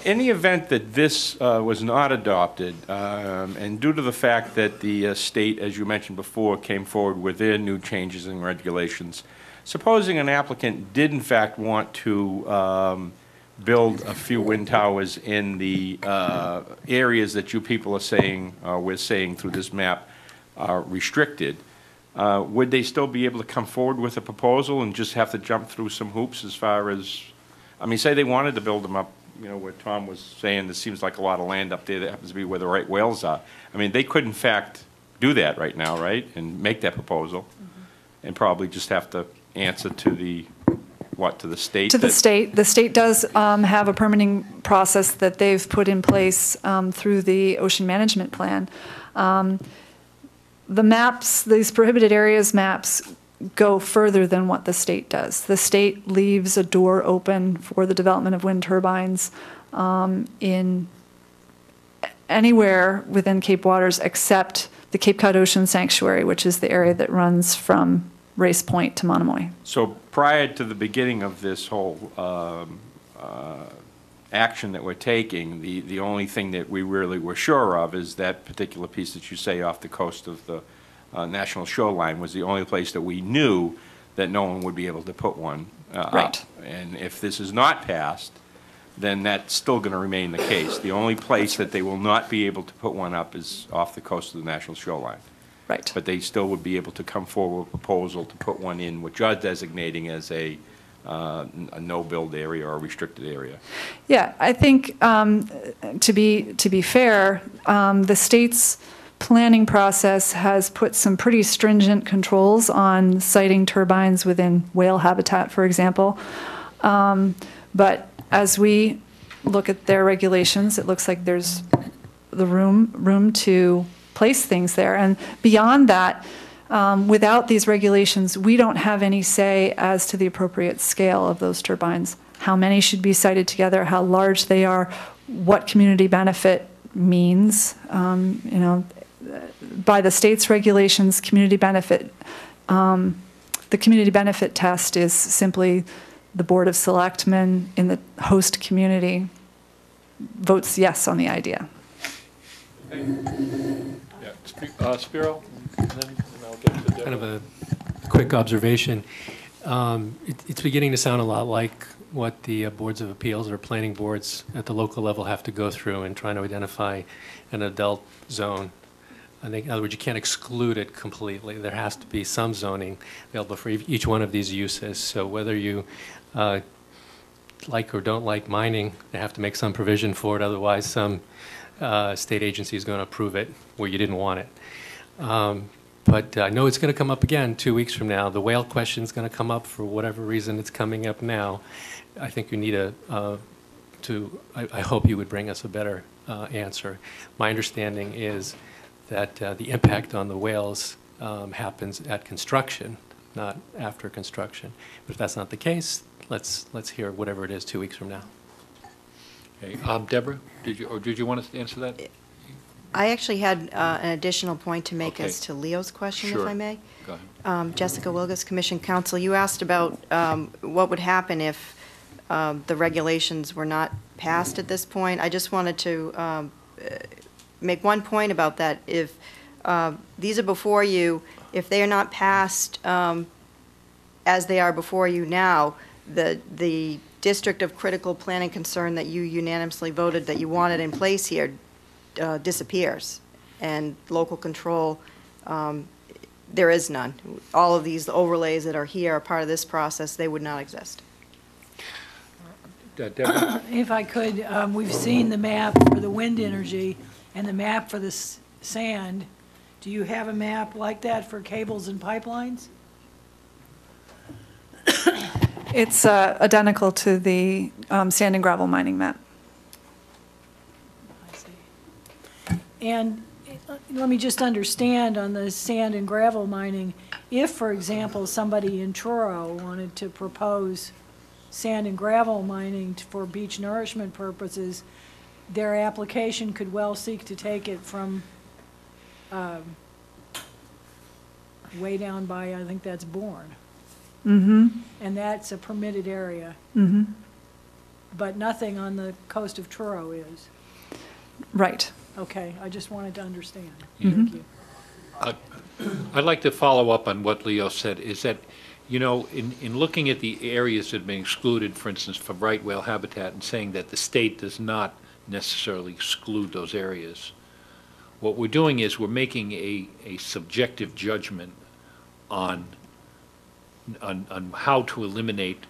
In the event that this was not adopted, and due to the fact that the state, as you mentioned before, came forward with their new changes and regulations, supposing an applicant did in fact want to build a few wind towers in the areas that you people are saying, we're saying through this map, are restricted, would they still be able to come forward with a proposal and just have to jump through some hoops as far as, I mean, say they wanted to build them up, you know, where Tom was saying there seems like a lot of land up there that happens to be where the right whales are. I mean, they could in fact do that right now, right, and make that proposal, and probably just have to answer to the, what, to the state? To the state. The state does have a permitting process that they've put in place through the ocean management plan. The maps, these prohibited areas maps, go further than what the state does. The state leaves a door open for the development of wind turbines in anywhere within Cape Waters except the Cape Cod Ocean Sanctuary, which is the area that runs from Race Point to Monomoy. So prior to the beginning of this whole action that we're taking, the only thing that we really were sure of is that particular piece that you say off the coast of the national shoreline was the only place that we knew that no one would be able to put one Right. up. And if this is not passed, then that's still going to remain the case. The only place that they will not be able to put one up is off the coast of the national shoreline. Right. But they still would be able to come forward with a proposal to put one in, which you're designating as a no-build area or a restricted area. Yeah, I think to be fair, the state's planning process has put some pretty stringent controls on siting turbines within whale habitat, for example. But as we look at their regulations, it looks like there's the room to place things there. And beyond that, without these regulations, we don't have any say as to the appropriate scale of those turbines, how many should be sited together, how large they are, what community benefit means. You know, by the state's regulations, community benefit, the community benefit test is simply the Board of Selectmen in the host community votes yes on the idea. Yeah, Spiro, and then I'll get to Deborah. Kind of a quick observation. It's beginning to sound a lot like what the boards of appeals or planning boards at the local level have to go through in trying to identify an adult zone. I think, in other words, you can't exclude it completely. There has to be some zoning available for each one of these uses. So whether you like or don't like mining, they have to make some provision for it. Otherwise, some state agency is going to approve it where you didn't want it. But I know it's going to come up again 2 weeks from now. The whale question is going to come up for whatever reason it's coming up now. I think you need I hope you would bring us a better answer. My understanding is that the impact on the whales happens at construction, not after construction. But if that's not the case, let's hear whatever it is 2 weeks from now. Okay, Deborah, did you want to answer that? I actually had an additional point to make Okay. as to Leo's question, Sure. if I may. Go ahead. Jessica Wilgus, Commission Counsel, you asked about what would happen if the regulations were not passed at this point. I just wanted to make one point about that. If these are before you, if they are not passed as they are before you now, the district of critical planning concern that you unanimously voted that you wanted in place here disappears, and local control, there is none. All of these overlays that are here are part of this process. They would not exist. Deborah? If I could, we've seen the map for the wind energy and the map for the sand. Do you have a map like that for cables and pipelines? It's identical to the sand and gravel mining map. I see. And let me just understand on the sand and gravel mining, if, for example, somebody in Truro wanted to propose sand and gravel mining for beach nourishment purposes, their application could well seek to take it from way down by, I think that's Bourne. Mm-hmm. And that's a permitted area. Mm-hmm. But nothing on the coast of Truro is. Right. Okay, I just wanted to understand. Mhm. Thank you. I'd like to follow up on what Leo said, is that, you know, in looking at the areas that have been excluded, for instance, for right whale habitat, and saying that the state does not necessarily exclude those areas, what we're doing is we're making a subjective judgment on how to eliminate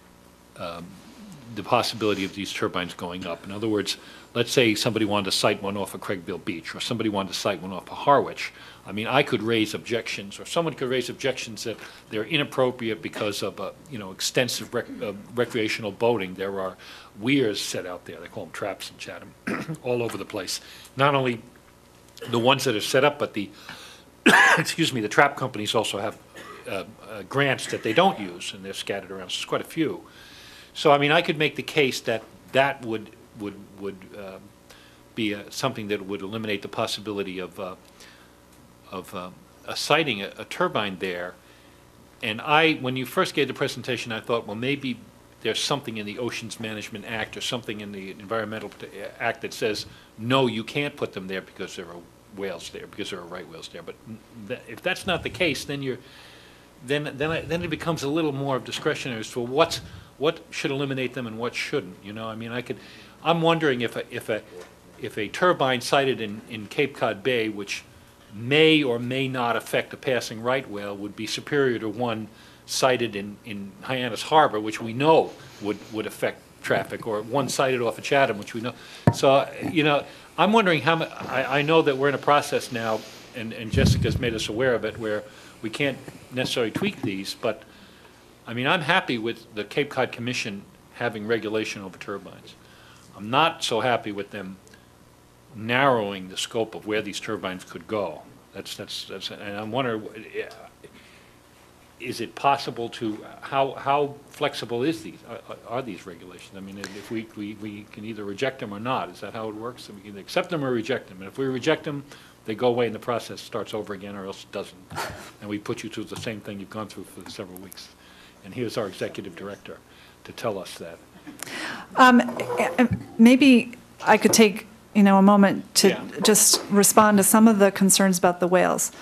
the possibility of these turbines going up. In other words, let's say somebody wanted to site one off of Craigville Beach, or somebody wanted to site one off of Harwich. I mean, I could raise objections, or someone could raise objections that they're inappropriate because of, extensive recreational boating. There are weirs set out there, they call them traps in Chatham, all over the place. Not only the ones that are set up, but the, excuse me, the trap companies also have grants that they don't use, and they're scattered around, so there's quite a few. So, I mean, I could make the case that that would be something that would eliminate the possibility of siting a turbine there. And when you first gave the presentation, I thought, well, maybe there's something in the Oceans Management Act or something in the Environmental Act that says, no, you can't put them there because there are whales there, because there are right whales there. But if that's not the case, then then it becomes a little more of discretionary as to what should eliminate them and what shouldn't. You know, I mean, I'm wondering if a turbine sited in Cape Cod Bay, which may or may not affect a passing right whale, would be superior to one sited in Hyannis Harbor, which we know would affect traffic, or one sited off of Chatham, which we know. So, you know, I'm wondering how much. I know that we're in a process now, and Jessica's made us aware of it, where we can't necessarily tweak these, but I mean, I'm happy with the Cape Cod Commission having regulation over turbines. I'm not so happy with them narrowing the scope of where these turbines could go. And I'm wondering, is it possible to, how flexible are these regulations? I mean, if we can either reject them or not, is that how it works? We can either accept them or reject them. And if we reject them, they go away and the process starts over again, or else it doesn't. And we put you through the same thing you've gone through for several weeks. And here's our executive director to tell us that. Maybe I could take, a moment to just respond to some of the concerns about the whales.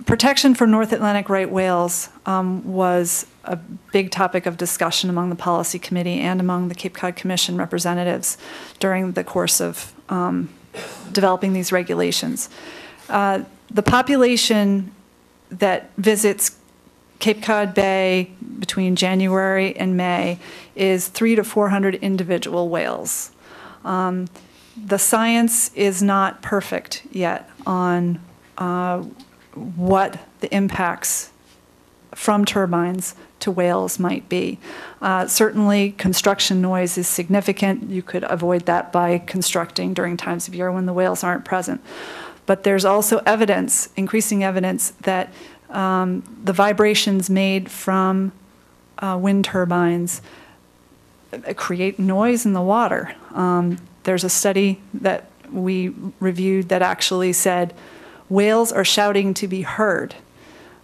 Protection for North Atlantic right whales was a big topic of discussion among the policy committee and among the Cape Cod Commission representatives during the course of developing these regulations. The population that visits Cape Cod Bay between January and May is 300 to 400 individual whales. The science is not perfect yet on what the impacts from turbines to whales might be. Certainly, construction noise is significant. You could avoid that by constructing during times of year when the whales aren't present. But there's also evidence, increasing evidence, that the vibrations made from wind turbines create noise in the water. There's a study that we reviewed that actually said whales are shouting to be heard.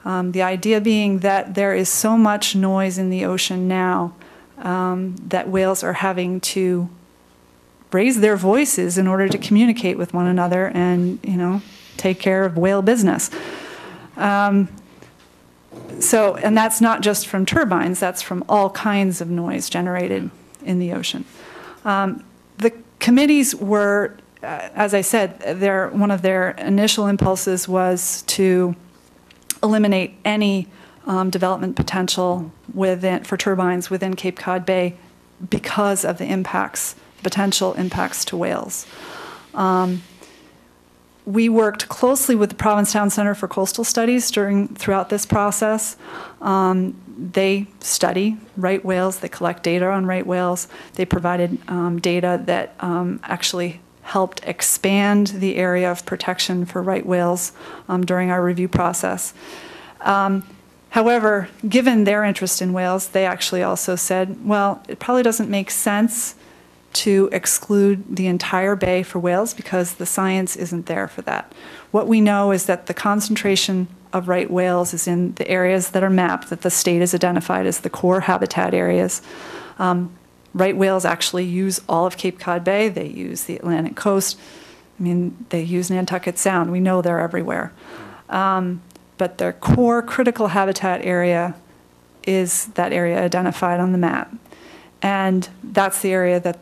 The idea being that there is so much noise in the ocean now that whales are having to raise their voices in order to communicate with one another and, take care of whale business. And that's not just from turbines, that's from all kinds of noise generated in the ocean. The committees were, as I said, one of their initial impulses was to eliminate any development potential for turbines within Cape Cod Bay because of the potential impacts to whales. We worked closely with the Provincetown Center for Coastal Studies throughout this process. They study right whales. They collect data on right whales. They provided data that actually helped expand the area of protection for right whales during our review process. However, given their interest in whales, they actually also said, well, it probably doesn't make sense to exclude the entire bay for whales because the science isn't there for that. What we know is that the concentration of right whales is in the areas that are mapped, that the state has identified as the core habitat areas. Right whales actually use all of Cape Cod Bay. They use the Atlantic coast. I mean, they use Nantucket Sound. We know they're everywhere. But their core critical habitat area is that area identified on the map. And that's the area that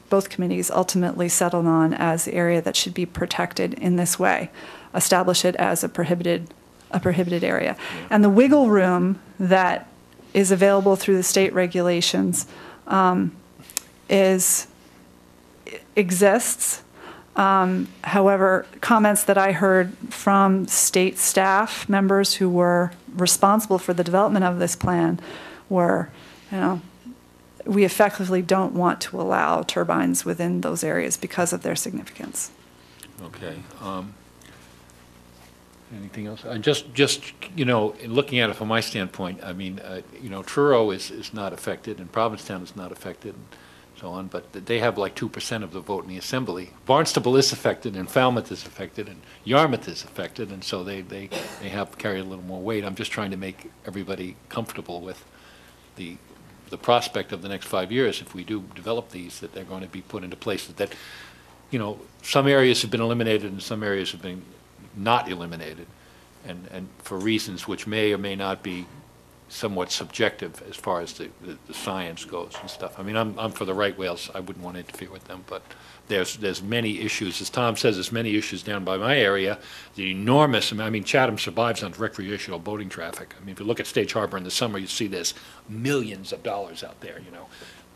both committees ultimately settled on as the area that should be protected in this way. Establish it as a prohibited a prohibited area. And the wiggle room that is available through the state regulations exists. However, comments that I heard from state staff members who were responsible for the development of this plan were, we effectively don't want to allow turbines within those areas because of their significance. Okay. Anything else? Just looking at it from my standpoint, I mean, Truro is not affected, and Provincetown is not affected, and so on, but they have like 2% of the vote in the Assembly. Barnstable is affected, and Falmouth is affected, and Yarmouth is affected, and so they have carried a little more weight. I'm just trying to make everybody comfortable with the prospect of the next 5 years, if we do develop these, that they're going to be put into places that, some areas have been eliminated and some areas have been not eliminated, and for reasons which may or may not be somewhat subjective as far as the science goes and stuff. I mean, I'm for the right whales. I wouldn't want to interfere with them, but there's many issues. As Tom says, there's many issues down by my area. The enormous, I mean, Chatham survives on recreational boating traffic. I mean, if you look at Stage Harbor in the summer, you see there's millions of dollars out there,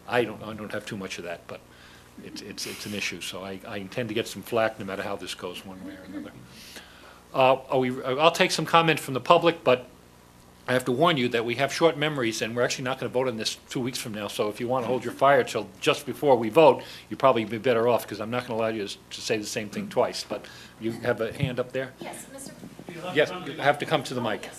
I don't have too much of that, but it's an issue. So I intend to get some flack no matter how this goes one way or another. I'll take some comment from the public, but I have to warn you that we have short memories, and we're actually not going to vote on this 2 weeks from now. So if you want to hold your fire till just before we vote, you'd probably be better off, because I'm not going to allow you to say the same thing twice. But you have a hand up there? Yes, Mr. Yes, you have to come to the mic.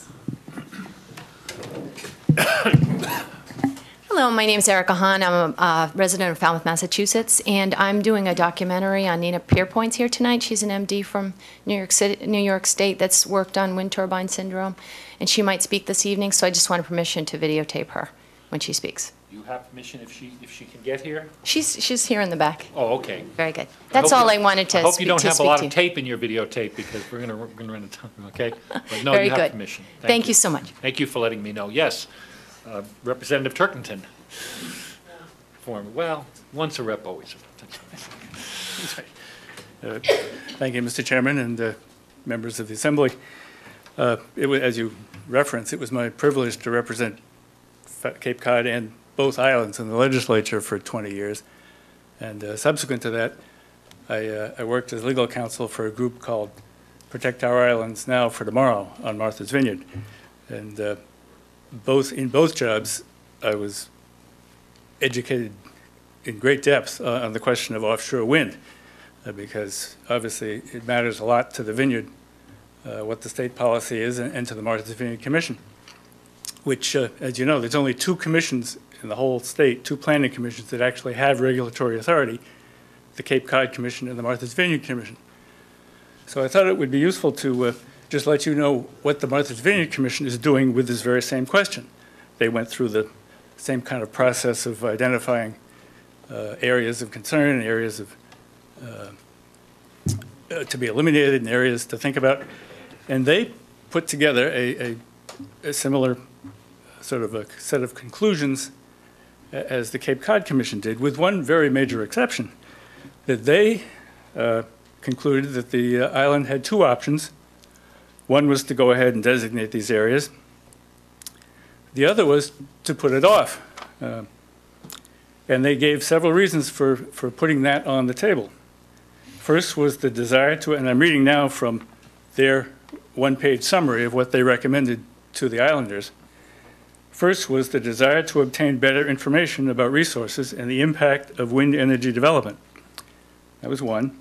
Hello, my name is Erica Hahn. I'm a resident of Falmouth, Massachusetts, and I'm doing a documentary on Nina Pierpoints here tonight. She's an MD from New York State that's worked on wind turbine syndrome, and she might speak this evening, so I just wanted permission to videotape her when she speaks. You have permission if she can get here? She's here in the back. Oh, okay. Very good. That's all I wanted to speak to. I hope you don't have a lot of tape in your videotape, because we're going to run out of time, okay? But no, Very you have good. permission. Thank you so much. Thank you for letting me know. Yes, Representative Turkington. Well, once a rep, always a rep. Thank you, Mr. Chairman, and members of the Assembly. As you referenced, it was my privilege to represent Cape Cod and both islands in the legislature for 20 years. And subsequent to that, I worked as legal counsel for a group called Protect Our Islands Now for Tomorrow on Martha's Vineyard. And in both jobs, I was educated in great depth on the question of offshore wind, because obviously it matters a lot to the vineyard what the state policy is, and to the Martha's Vineyard Commission, which, as you know, there's only 2 commissions in the whole state, 2 planning commissions that actually have regulatory authority, the Cape Cod Commission and the Martha's Vineyard Commission. So I thought it would be useful to just let you know what the Martha's Vineyard Commission is doing with this very same question. They went through the same kind of process of identifying areas of concern, areas of to be eliminated, and areas to think about. And they put together a similar sort of a set of conclusions as the Cape Cod Commission did, with one very major exception, that they concluded that the island had 2 options. One was to go ahead and designate these areas. The other was to put it off. And they gave several reasons for putting that on the table. First was the desire to, and I'm reading now from their one-page summary of what they recommended to the islanders. First was the desire to obtain better information about resources and the impact of wind energy development. That was one.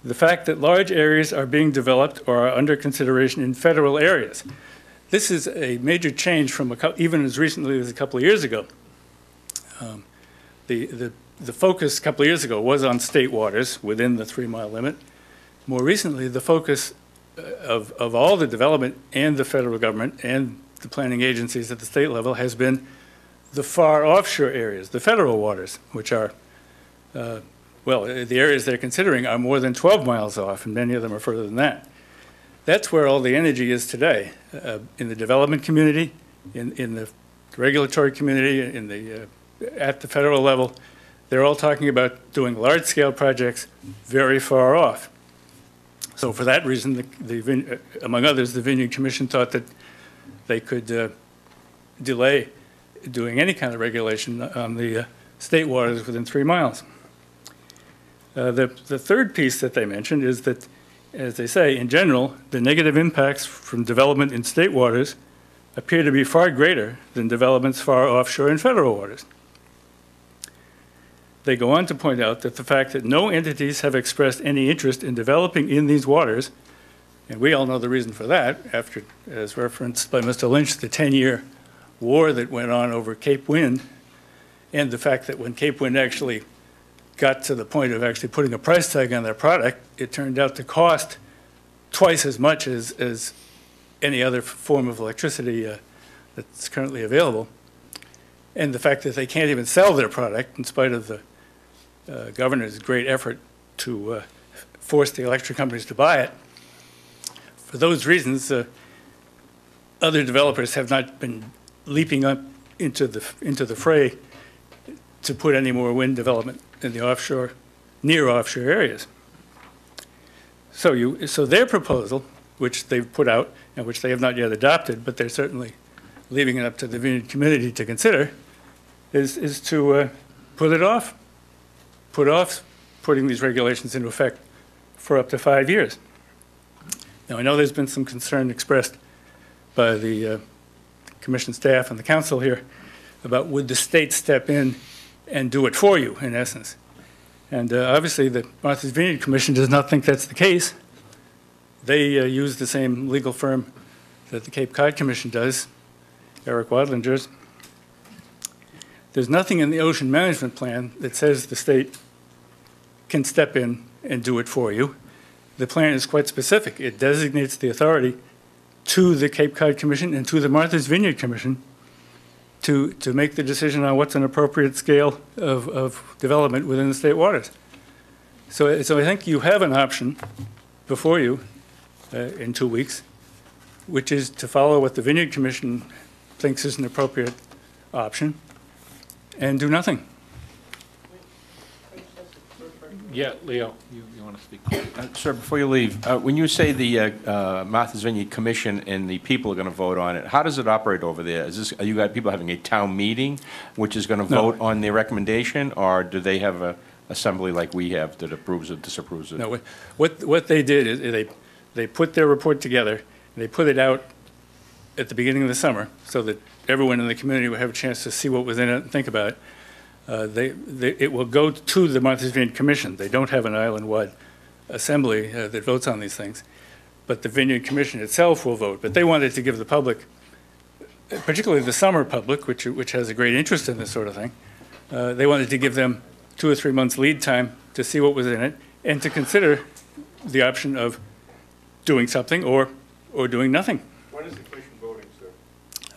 The fact that large areas are being developed or are under consideration in federal areas. This is a major change from even as recently as a couple of years ago. The focus a couple of years ago was on state waters within the 3-mile limit. More recently, the focus of all the development and the federal government and the planning agencies at the state level has been the far offshore areas, the federal waters, which are, well, the areas they're considering are more than 12 miles off, and many of them are further than that. That's where all the energy is today, in the development community, in the regulatory community, at the federal level. They're all talking about doing large-scale projects very far off. So for that reason, among others, the Vineyard Commission thought that they could delay doing any kind of regulation on the state waters within 3 miles. The third piece that they mentioned is that, as they say, in general, the negative impacts from development in state waters appear to be far greater than developments far offshore in federal waters. They go on to point out that the fact that no entities have expressed any interest in developing in these waters, and we all know the reason for that, after, as referenced by Mr. Lynch, the 10-year war that went on over Cape Wind, and the fact that when Cape Wind actually got to the point of actually putting a price tag on their product, it turned out to cost twice as much as any other form of electricity that's currently available. And the fact that they can't even sell their product in spite of the governor's great effort to force the electric companies to buy it. For those reasons, other developers have not been leaping up into the fray to put any more wind development in the offshore, near offshore areas. So their proposal, which they've put out and which they have not yet adopted, but they're certainly leaving it up to the Vineyard Committee to consider, is to put off putting these regulations into effect for up to 5 years. Now, I know there's been some concern expressed by the Commission staff and the Council here about would the state step in and do it for you, in essence. And obviously, the Martha's Vineyard Commission does not think that's the case. They use the same legal firm that the Cape Cod Commission does, Eric Wadlinger's. There's nothing in the Ocean Management Plan that says the state can step in and do it for you. The plan is quite specific. It designates the authority to the Cape Cod Commission and to the Martha's Vineyard Commission to make the decision on what's an appropriate scale of development within the state waters. So I think you have an option before you in 2 weeks, which is to follow what the Vineyard Commission thinks is an appropriate option and do nothing. Yeah, Leo, you want to speak? Sir, before you leave, when you say the Martha's Vineyard Commission and the people are going to vote on it, how does it operate over there? Are you guys people having a town meeting which is going to vote on their recommendation, or do they have an assembly like we have that approves or disapproves it? No, what they did is they put their report together, and they put it out at the beginning of the summer so that everyone in the community would have a chance to see what was in it and think about it. It will go to the Martha's Vineyard Commission. They don't have an island-wide assembly that votes on these things, but the Vineyard Commission itself will vote. But they wanted to give the public, particularly the summer public, which has a great interest in this sort of thing, they wanted to give them 2 or 3 months lead time to see what was in it and to consider the option of doing something or doing nothing. When is the commission voting,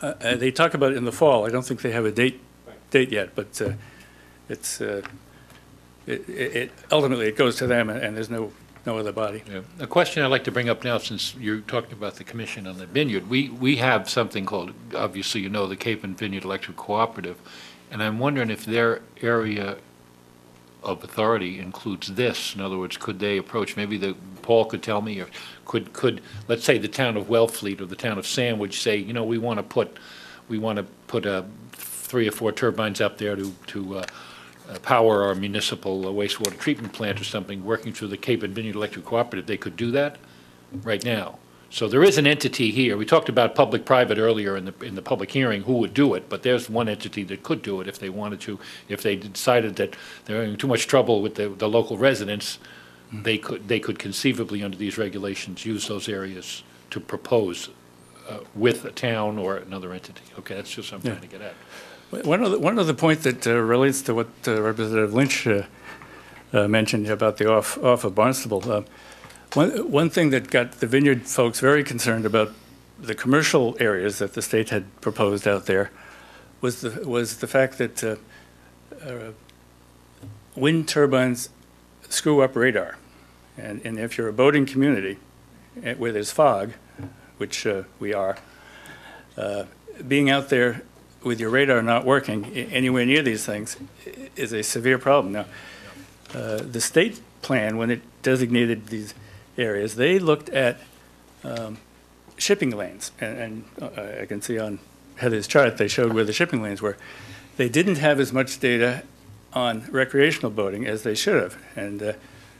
sir? They talk about it in the fall. I don't think they have a date yet, but ultimately it goes to them, and there's no other body. Yeah. A question I'd like to bring up now, since you're talking about the commission on the vineyard, we have something called, obviously you know, the Cape and Vineyard Electric Cooperative, and I'm wondering if their area of authority includes this. In other words, could they approach, maybe Paul could tell me, or could let's say the town of Wellfleet or the town of Sandwich say, you know, we want to put 3 or 4 turbines up there to power our municipal wastewater treatment plant or something, working through the Cape and Vineyard Electric Cooperative. They could do that right now. So there is an entity here. We talked about public-private earlier in the public hearing, who would do it, but there's one entity that could do it if they wanted to. If they decided that they're having too much trouble with the local residents, they could conceivably, under these regulations, use those areas to propose with a town or another entity. Okay, that's just what I'm trying to get at. One other point that relates to what Representative Lynch mentioned about the off of Barnstable. One thing that got the vineyard folks very concerned about the commercial areas that the state had proposed out there was the fact that wind turbines screw up radar, and if you're a boating community where there's fog, which we are, being out there with your radar not working anywhere near these things is a severe problem. Now, the state plan, when it designated these areas, they looked at shipping lanes. And I can see on Heather's chart, they showed where the shipping lanes were. They didn't have as much data on recreational boating as they should have. And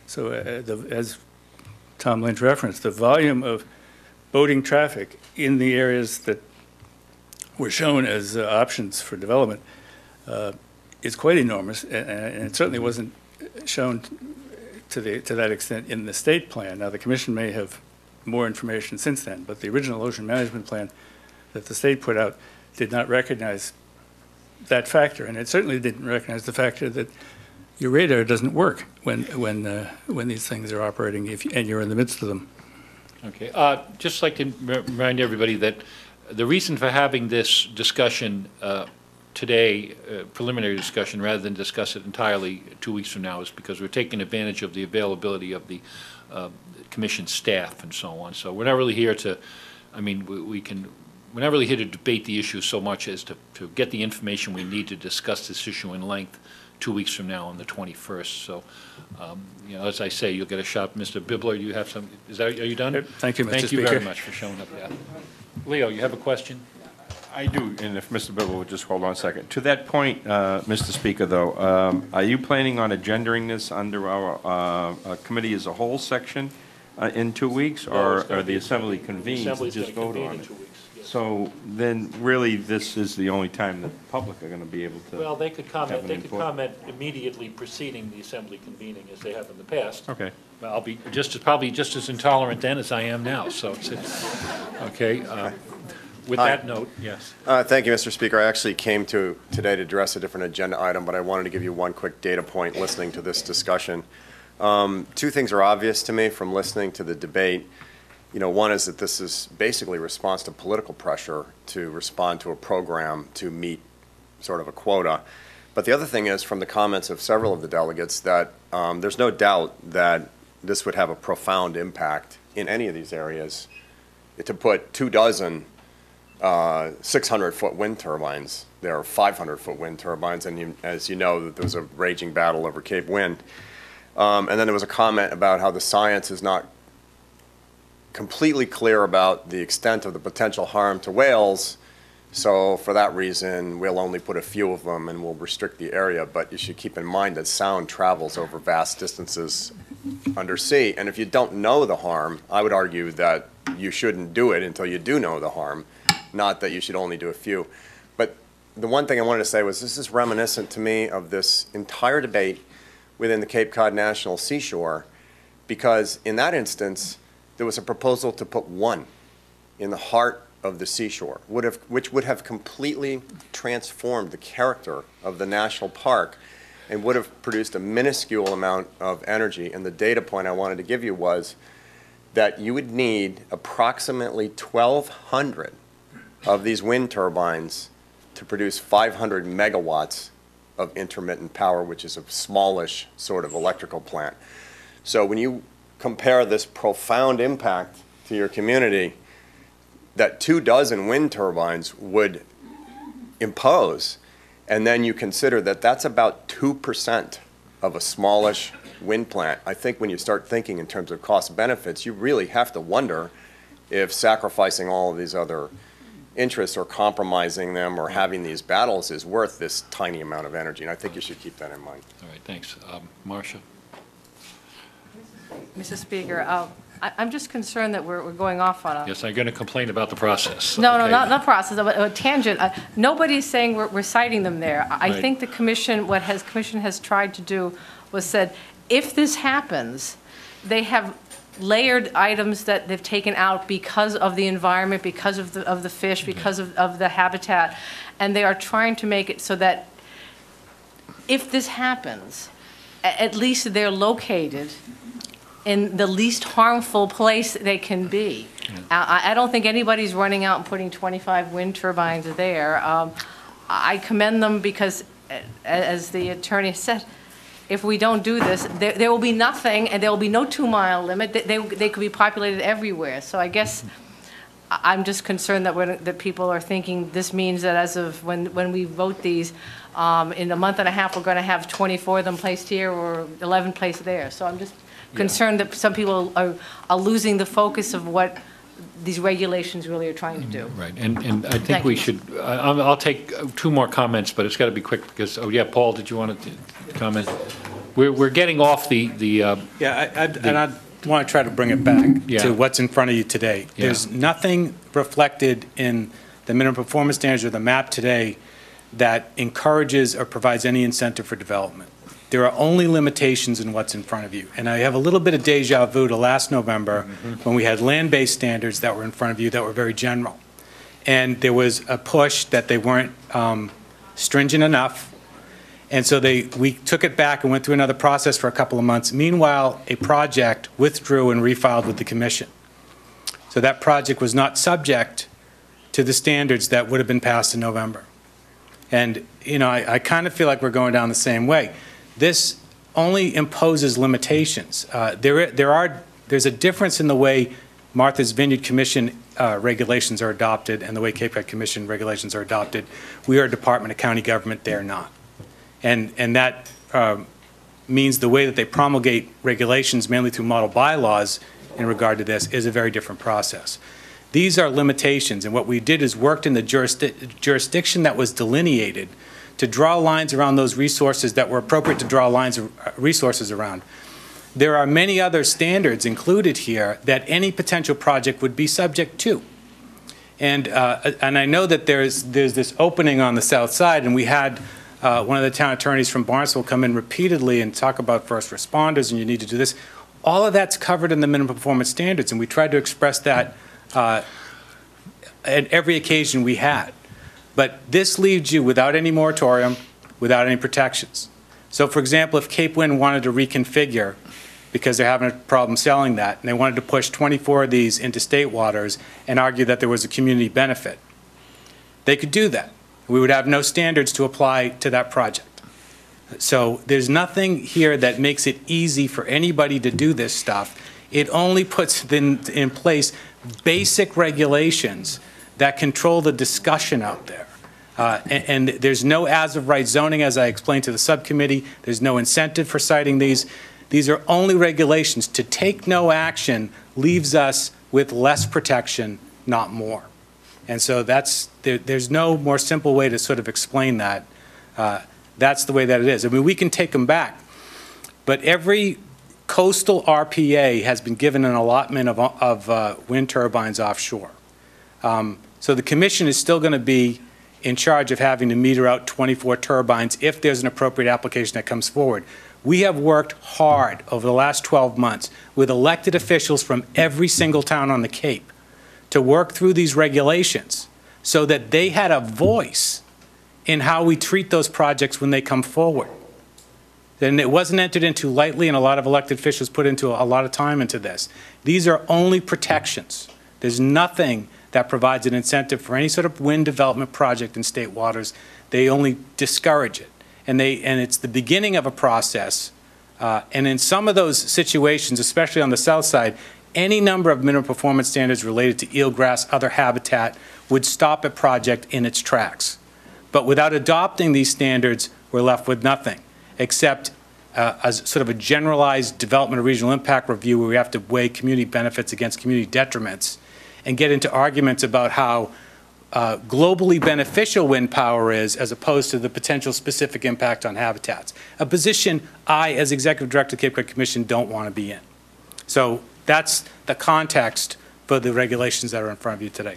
so as Tom Lynch referenced, the volume of boating traffic in the areas that were shown as options for development is quite enormous, and it certainly wasn't shown to that extent in the state plan. Now, the commission may have more information since then, but the original ocean management plan that the state put out did not recognize that factor, and it certainly didn't recognize the factor that your radar doesn't work when these things are operating and you're in the midst of them. Okay. Just like to remind everybody that the reason for having this discussion today, preliminary discussion, rather than discuss it entirely 2 weeks from now, is because we're taking advantage of the availability of the commission staff and so on. So we're not really here to, I mean, we're not really here to debate the issue so much as to get the information we need to discuss this issue in length 2 weeks from now on the 21st. So, you know, as I say, you'll get a shot. Mr. Bibler, do you have some, are you done? Thank you, Mr. Speaker. Thank you very much for showing up. Yeah. Leo, you have a question? I do, and if Mr. Bibble would just hold on a second. To that point, Mr. Speaker, though, are you planning on agendering this under our committee as a whole section in 2 weeks, or the Assembly convenes and just vote on it? So then, really, this is the only time that the public are going to be able to. Well, they could comment. Have They an could input. comment immediately preceding the Assembly convening, as they have in the past. Okay. Well, I'll be probably just as intolerant then as I am now. So it's okay. With that note, yes. Thank you, Mr. Speaker. I actually came today to address a different agenda item, but I wanted to give you one quick data point listening to this discussion. Two things are obvious to me from listening to the debate. You know, one is that this is basically a response to political pressure to respond to a program to meet sort of a quota. But the other thing is, from the comments of several of the delegates, that there's no doubt that this would have a profound impact in any of these areas. To put 24 600-foot wind turbines, there are 500-foot wind turbines, and as you know, there was a raging battle over Cape Wind. And then there was a comment about how the science is not completely clear about the extent of the potential harm to whales, so for that reason, we'll only put a few of them and we'll restrict the area. But you should keep in mind that sound travels over vast distances undersea, and if you don't know the harm, I would argue that you shouldn't do it until you do know the harm, not that you should only do a few. But the one thing I wanted to say was this is reminiscent to me of this entire debate within the Cape Cod National Seashore, because in that instance, there was a proposal to put one in the heart of the seashore, which would have completely transformed the character of the national park and would have produced a minuscule amount of energy. And the data point I wanted to give you was that you would need approximately 1,200 of these wind turbines to produce 500 megawatts of intermittent power, which is a smallish sort of electrical plant. So when you compare this profound impact to your community that 24 wind turbines would impose, and then you consider that that's about 2% of a smallish wind plant, I think when you start thinking in terms of cost benefits, you really have to wonder if sacrificing all of these other interests or compromising them or having these battles is worth this tiny amount of energy. And I think you should keep that in mind. All right, thanks. Marcia? Mr. Speaker, I'm just concerned that we're going off on a... Yes, I'm going to complain about the process. No, okay. not process, but a tangent. Nobody's saying we're citing them there. I Right. think the commission, commission has tried to do was said, if this happens, they have layered items that they've taken out because of the environment, because of the fish, because of the habitat, and they are trying to make it so that if this happens, at least they're located in the least harmful place they can be. I don't think anybody's running out and putting 25 wind turbines there. I commend them because, as the attorney said, if we don't do this, there will be nothing, and there will be no 2-mile limit. They could be populated everywhere. So I guess I'm just concerned that people are thinking this means that as of when we vote these, in a month and a half, we're going to have 24 of them placed here or 11 placed there. So I'm just concerned that some people are losing the focus of what these regulations really are trying to do. Right, and I think Thank we you. should, I'll take two more comments, but it's got to be quick because, oh yeah, Paul, did you want to comment? We're getting off the. And I want to try to bring it back to what's in front of you today. Yeah. There's nothing reflected in the minimum performance standards or the map today that encourages or provides any incentive for development. There are only limitations in what's in front of you. And I have a little bit of deja vu to last November when we had land-based standards that were in front of you that were very general. And there was a push that they weren't stringent enough. And so we took it back and went through another process for a couple of months. Meanwhile, a project withdrew and refiled with the commission. So that project was not subject to the standards that would have been passed in November. And, you know, I kind of feel like we're going down the same way. This only imposes limitations. There's a difference in the way Martha's Vineyard Commission regulations are adopted and the way Cape Cod Commission regulations are adopted. We are a department of county government, they're not. And that means the way that they promulgate regulations, mainly through model bylaws in regard to this, is a very different process. These are limitations, and what we did is worked in the jurisdiction that was delineated to draw lines around those resources that were appropriate to draw lines of resources around. There are many other standards included here that any potential project would be subject to. And I know that there's this opening on the south side, and we had one of the town attorneys from Barnstable come in repeatedly and talk about first responders, and you need to do this. All of that's covered in the minimum performance standards, and we tried to express that at every occasion we had. But this leaves you without any moratorium, without any protections. So, for example, if Cape Wind wanted to reconfigure because they're having a problem selling that, and they wanted to push 24 of these into state waters and argue that there was a community benefit, they could do that. We would have no standards to apply to that project. So there's nothing here that makes it easy for anybody to do this stuff. It only puts in place basic regulations that control the discussion out there. And there's no as-of-right zoning, as I explained to the subcommittee. There's no incentive for citing these. These are only regulations. To take no action leaves us with less protection, not more. And so there's no more simple way to sort of explain that. That's the way that it is. I mean, we can take them back, but every coastal RPA has been given an allotment of wind turbines offshore. So the commission is still going to be in charge of having to meter out 24 turbines if there's an appropriate application that comes forward. We have worked hard over the last 12 months with elected officials from every single town on the Cape to work through these regulations so that they had a voice in how we treat those projects when they come forward. And it wasn't entered into lightly, and a lot of elected officials put into a lot of time into this. These are only protections. There's nothing that provides an incentive for any sort of wind development project in state waters. They only discourage it. And it's the beginning of a process. And in some of those situations, especially on the south side, any number of minimum performance standards related to eelgrass, other habitat, would stop a project in its tracks. But without adopting these standards, we're left with nothing, except as sort of a generalized development of regional impact review where we have to weigh community benefits against community detriments and get into arguments about how globally beneficial wind power is as opposed to the potential specific impact on habitats. A position I, as Executive Director of the Cape Cod Commission, don't want to be in. So that's the context for the regulations that are in front of you today.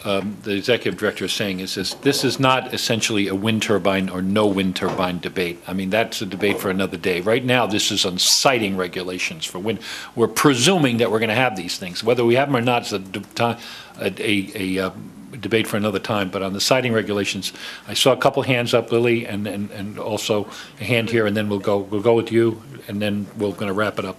The executive director is saying is this is not essentially a wind turbine or no wind turbine debate. I mean, that's a debate for another day. Right now, this is on siting regulations for wind. We're presuming that we're going to have these things. Whether we have them or not is a debate for another time. But on the siting regulations, I saw a couple hands up, Lily, and also a hand here, and then we'll go with you, and then we're going to wrap it up.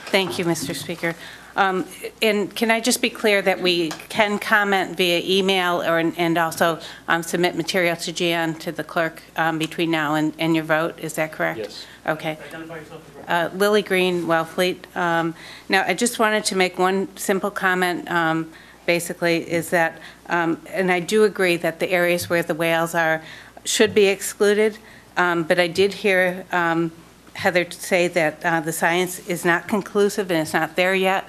Thank you, Mr. Speaker. And can I just be clear that we can comment via email and also submit material to Jan, to the clerk, between now and your vote? Is that correct? Yes. Okay. Identify yourself. Lily Green, Wellfleet. Now, I just wanted to make one simple comment. basically, is that, and I do agree that the areas where the whales are should be excluded, but I did hear Heather say that the science is not conclusive and it's not there yet.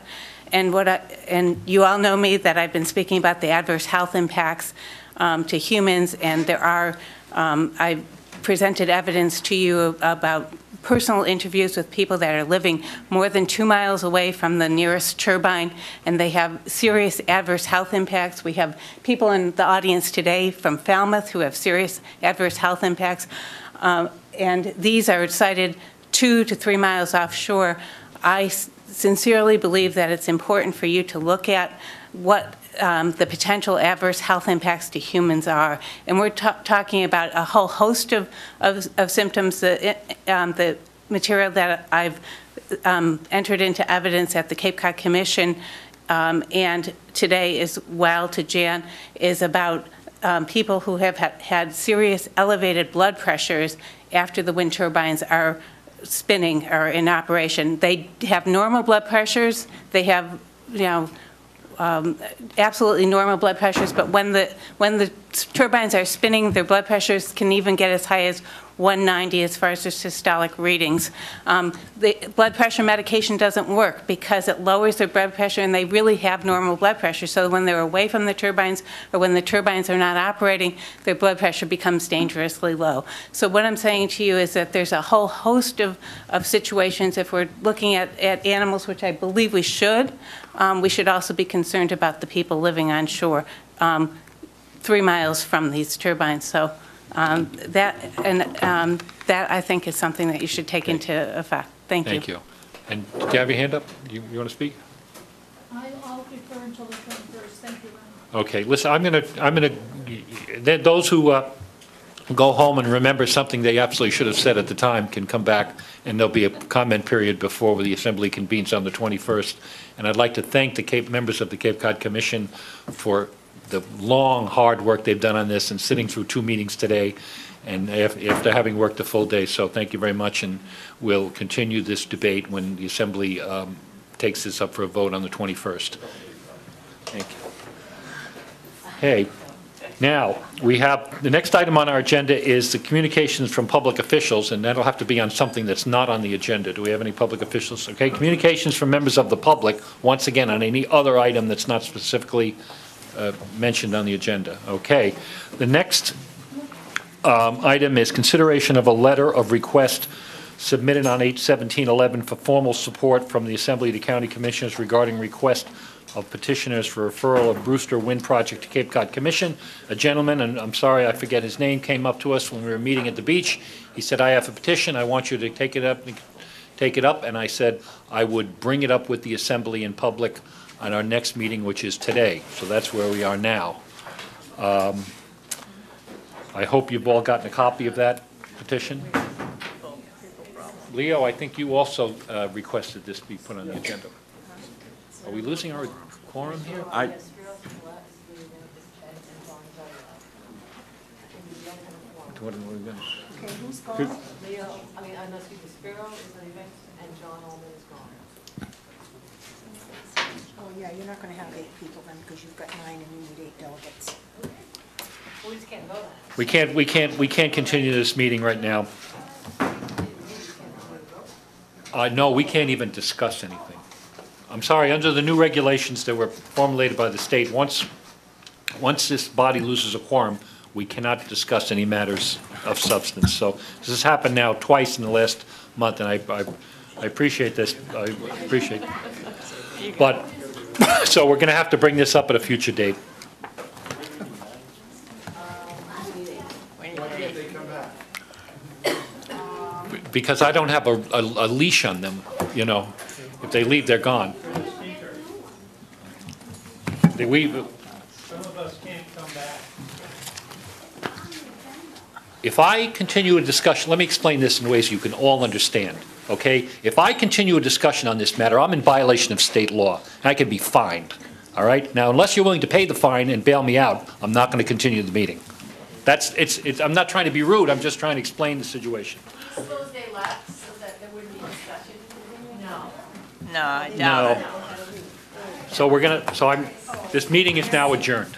And you all know me, that I've been speaking about the adverse health impacts to humans, and there are, I presented evidence to you about personal interviews with people that are living more than 2 miles away from the nearest turbine, and they have serious adverse health impacts. We have people in the audience today from Falmouth who have serious adverse health impacts, and these are sited 2 to 3 miles offshore. I sincerely believe that it's important for you to look at what the potential adverse health impacts to humans are. And we're talking about a whole host of symptoms. The material that I've entered into evidence at the Cape Cod Commission and today as well to Jan is about people who have had serious elevated blood pressures after the wind turbines are spinning or in operation. They have normal blood pressures. They have, absolutely normal blood pressures, but when the turbines are spinning, their blood pressures can even get as high as 190 as far as their systolic readings. The blood pressure medication doesn't work because it lowers their blood pressure, and they really have normal blood pressure. So when they're away from the turbines or when the turbines are not operating, their blood pressure becomes dangerously low. So what I'm saying to you is that there's a whole host of situations. If we're looking at animals, which I believe we should also be concerned about the people living on shore 3 miles from these turbines. So that I think is something that you should take into effect. Thank you. Thank you. And do you have your hand up? You want to speak? I'll defer until the 21st. Thank you. Okay. Listen, I'm gonna. Those who go home and remember something they absolutely should have said at the time can come back, and there'll be a comment period before the Assembly convenes on the 21st. And I'd like to thank the members of the Cape Cod Commission for the long, hard work they've done on this and sitting through 2 meetings today, and after having worked a full day. So thank you very much, and we'll continue this debate when the Assembly takes this up for a vote on the 21st. Thank you. Okay. Now, we have, the next item on our agenda is the communications from public officials, and that'll have to be on something that's not on the agenda. Do we have any public officials? Okay, communications from members of the public, once again, on any other item that's not specifically mentioned on the agenda. Okay, the next item is consideration of a letter of request submitted on 8/17/11 for formal support from the Assembly of the County Commissioners regarding request of petitioners for referral of Brewster Wind Project to Cape Cod Commission. A gentleman, and I'm sorry I forget his name, came up to us when we were meeting at the beach. He said, I have a petition, I want you to take it up, and I said I would bring it up with the Assembly in public on our next meeting, which is today. So that's where we are now. I hope you've all gotten a copy of that petition. Leo, I think you also requested this be put on the agenda. Are we losing our quorum here? Okay, who's gone? Leo, unless we Spiro is leaving and John Allman is gone. Oh, yeah, you're not going to have 8 people then because you've got 9 and you need 8 delegates. We just can't vote on it. We can't continue this meeting right now. No, we can't even discuss anything. I'm sorry, under the new regulations that were formulated by the state, once this body loses a quorum, we cannot discuss any matters of substance. So this has happened now twice in the last month, and I appreciate this. I appreciate it. But, so we're going to have to bring this up at a future date. Because I don't have a leash on them, you know. If they leave, they're gone. Some of us can't come back. If I continue a discussion, let me explain this in ways you can all understand, okay? If I continue a discussion on this matter, I'm in violation of state law, and I can be fined, all right? Now, unless you're willing to pay the fine and bail me out, I'm not going to continue the meeting. I'm not trying to be rude, I'm just trying to explain the situation. Suppose they left so that there wouldn't be discussion? No. No, I doubt it. So this meeting is now adjourned.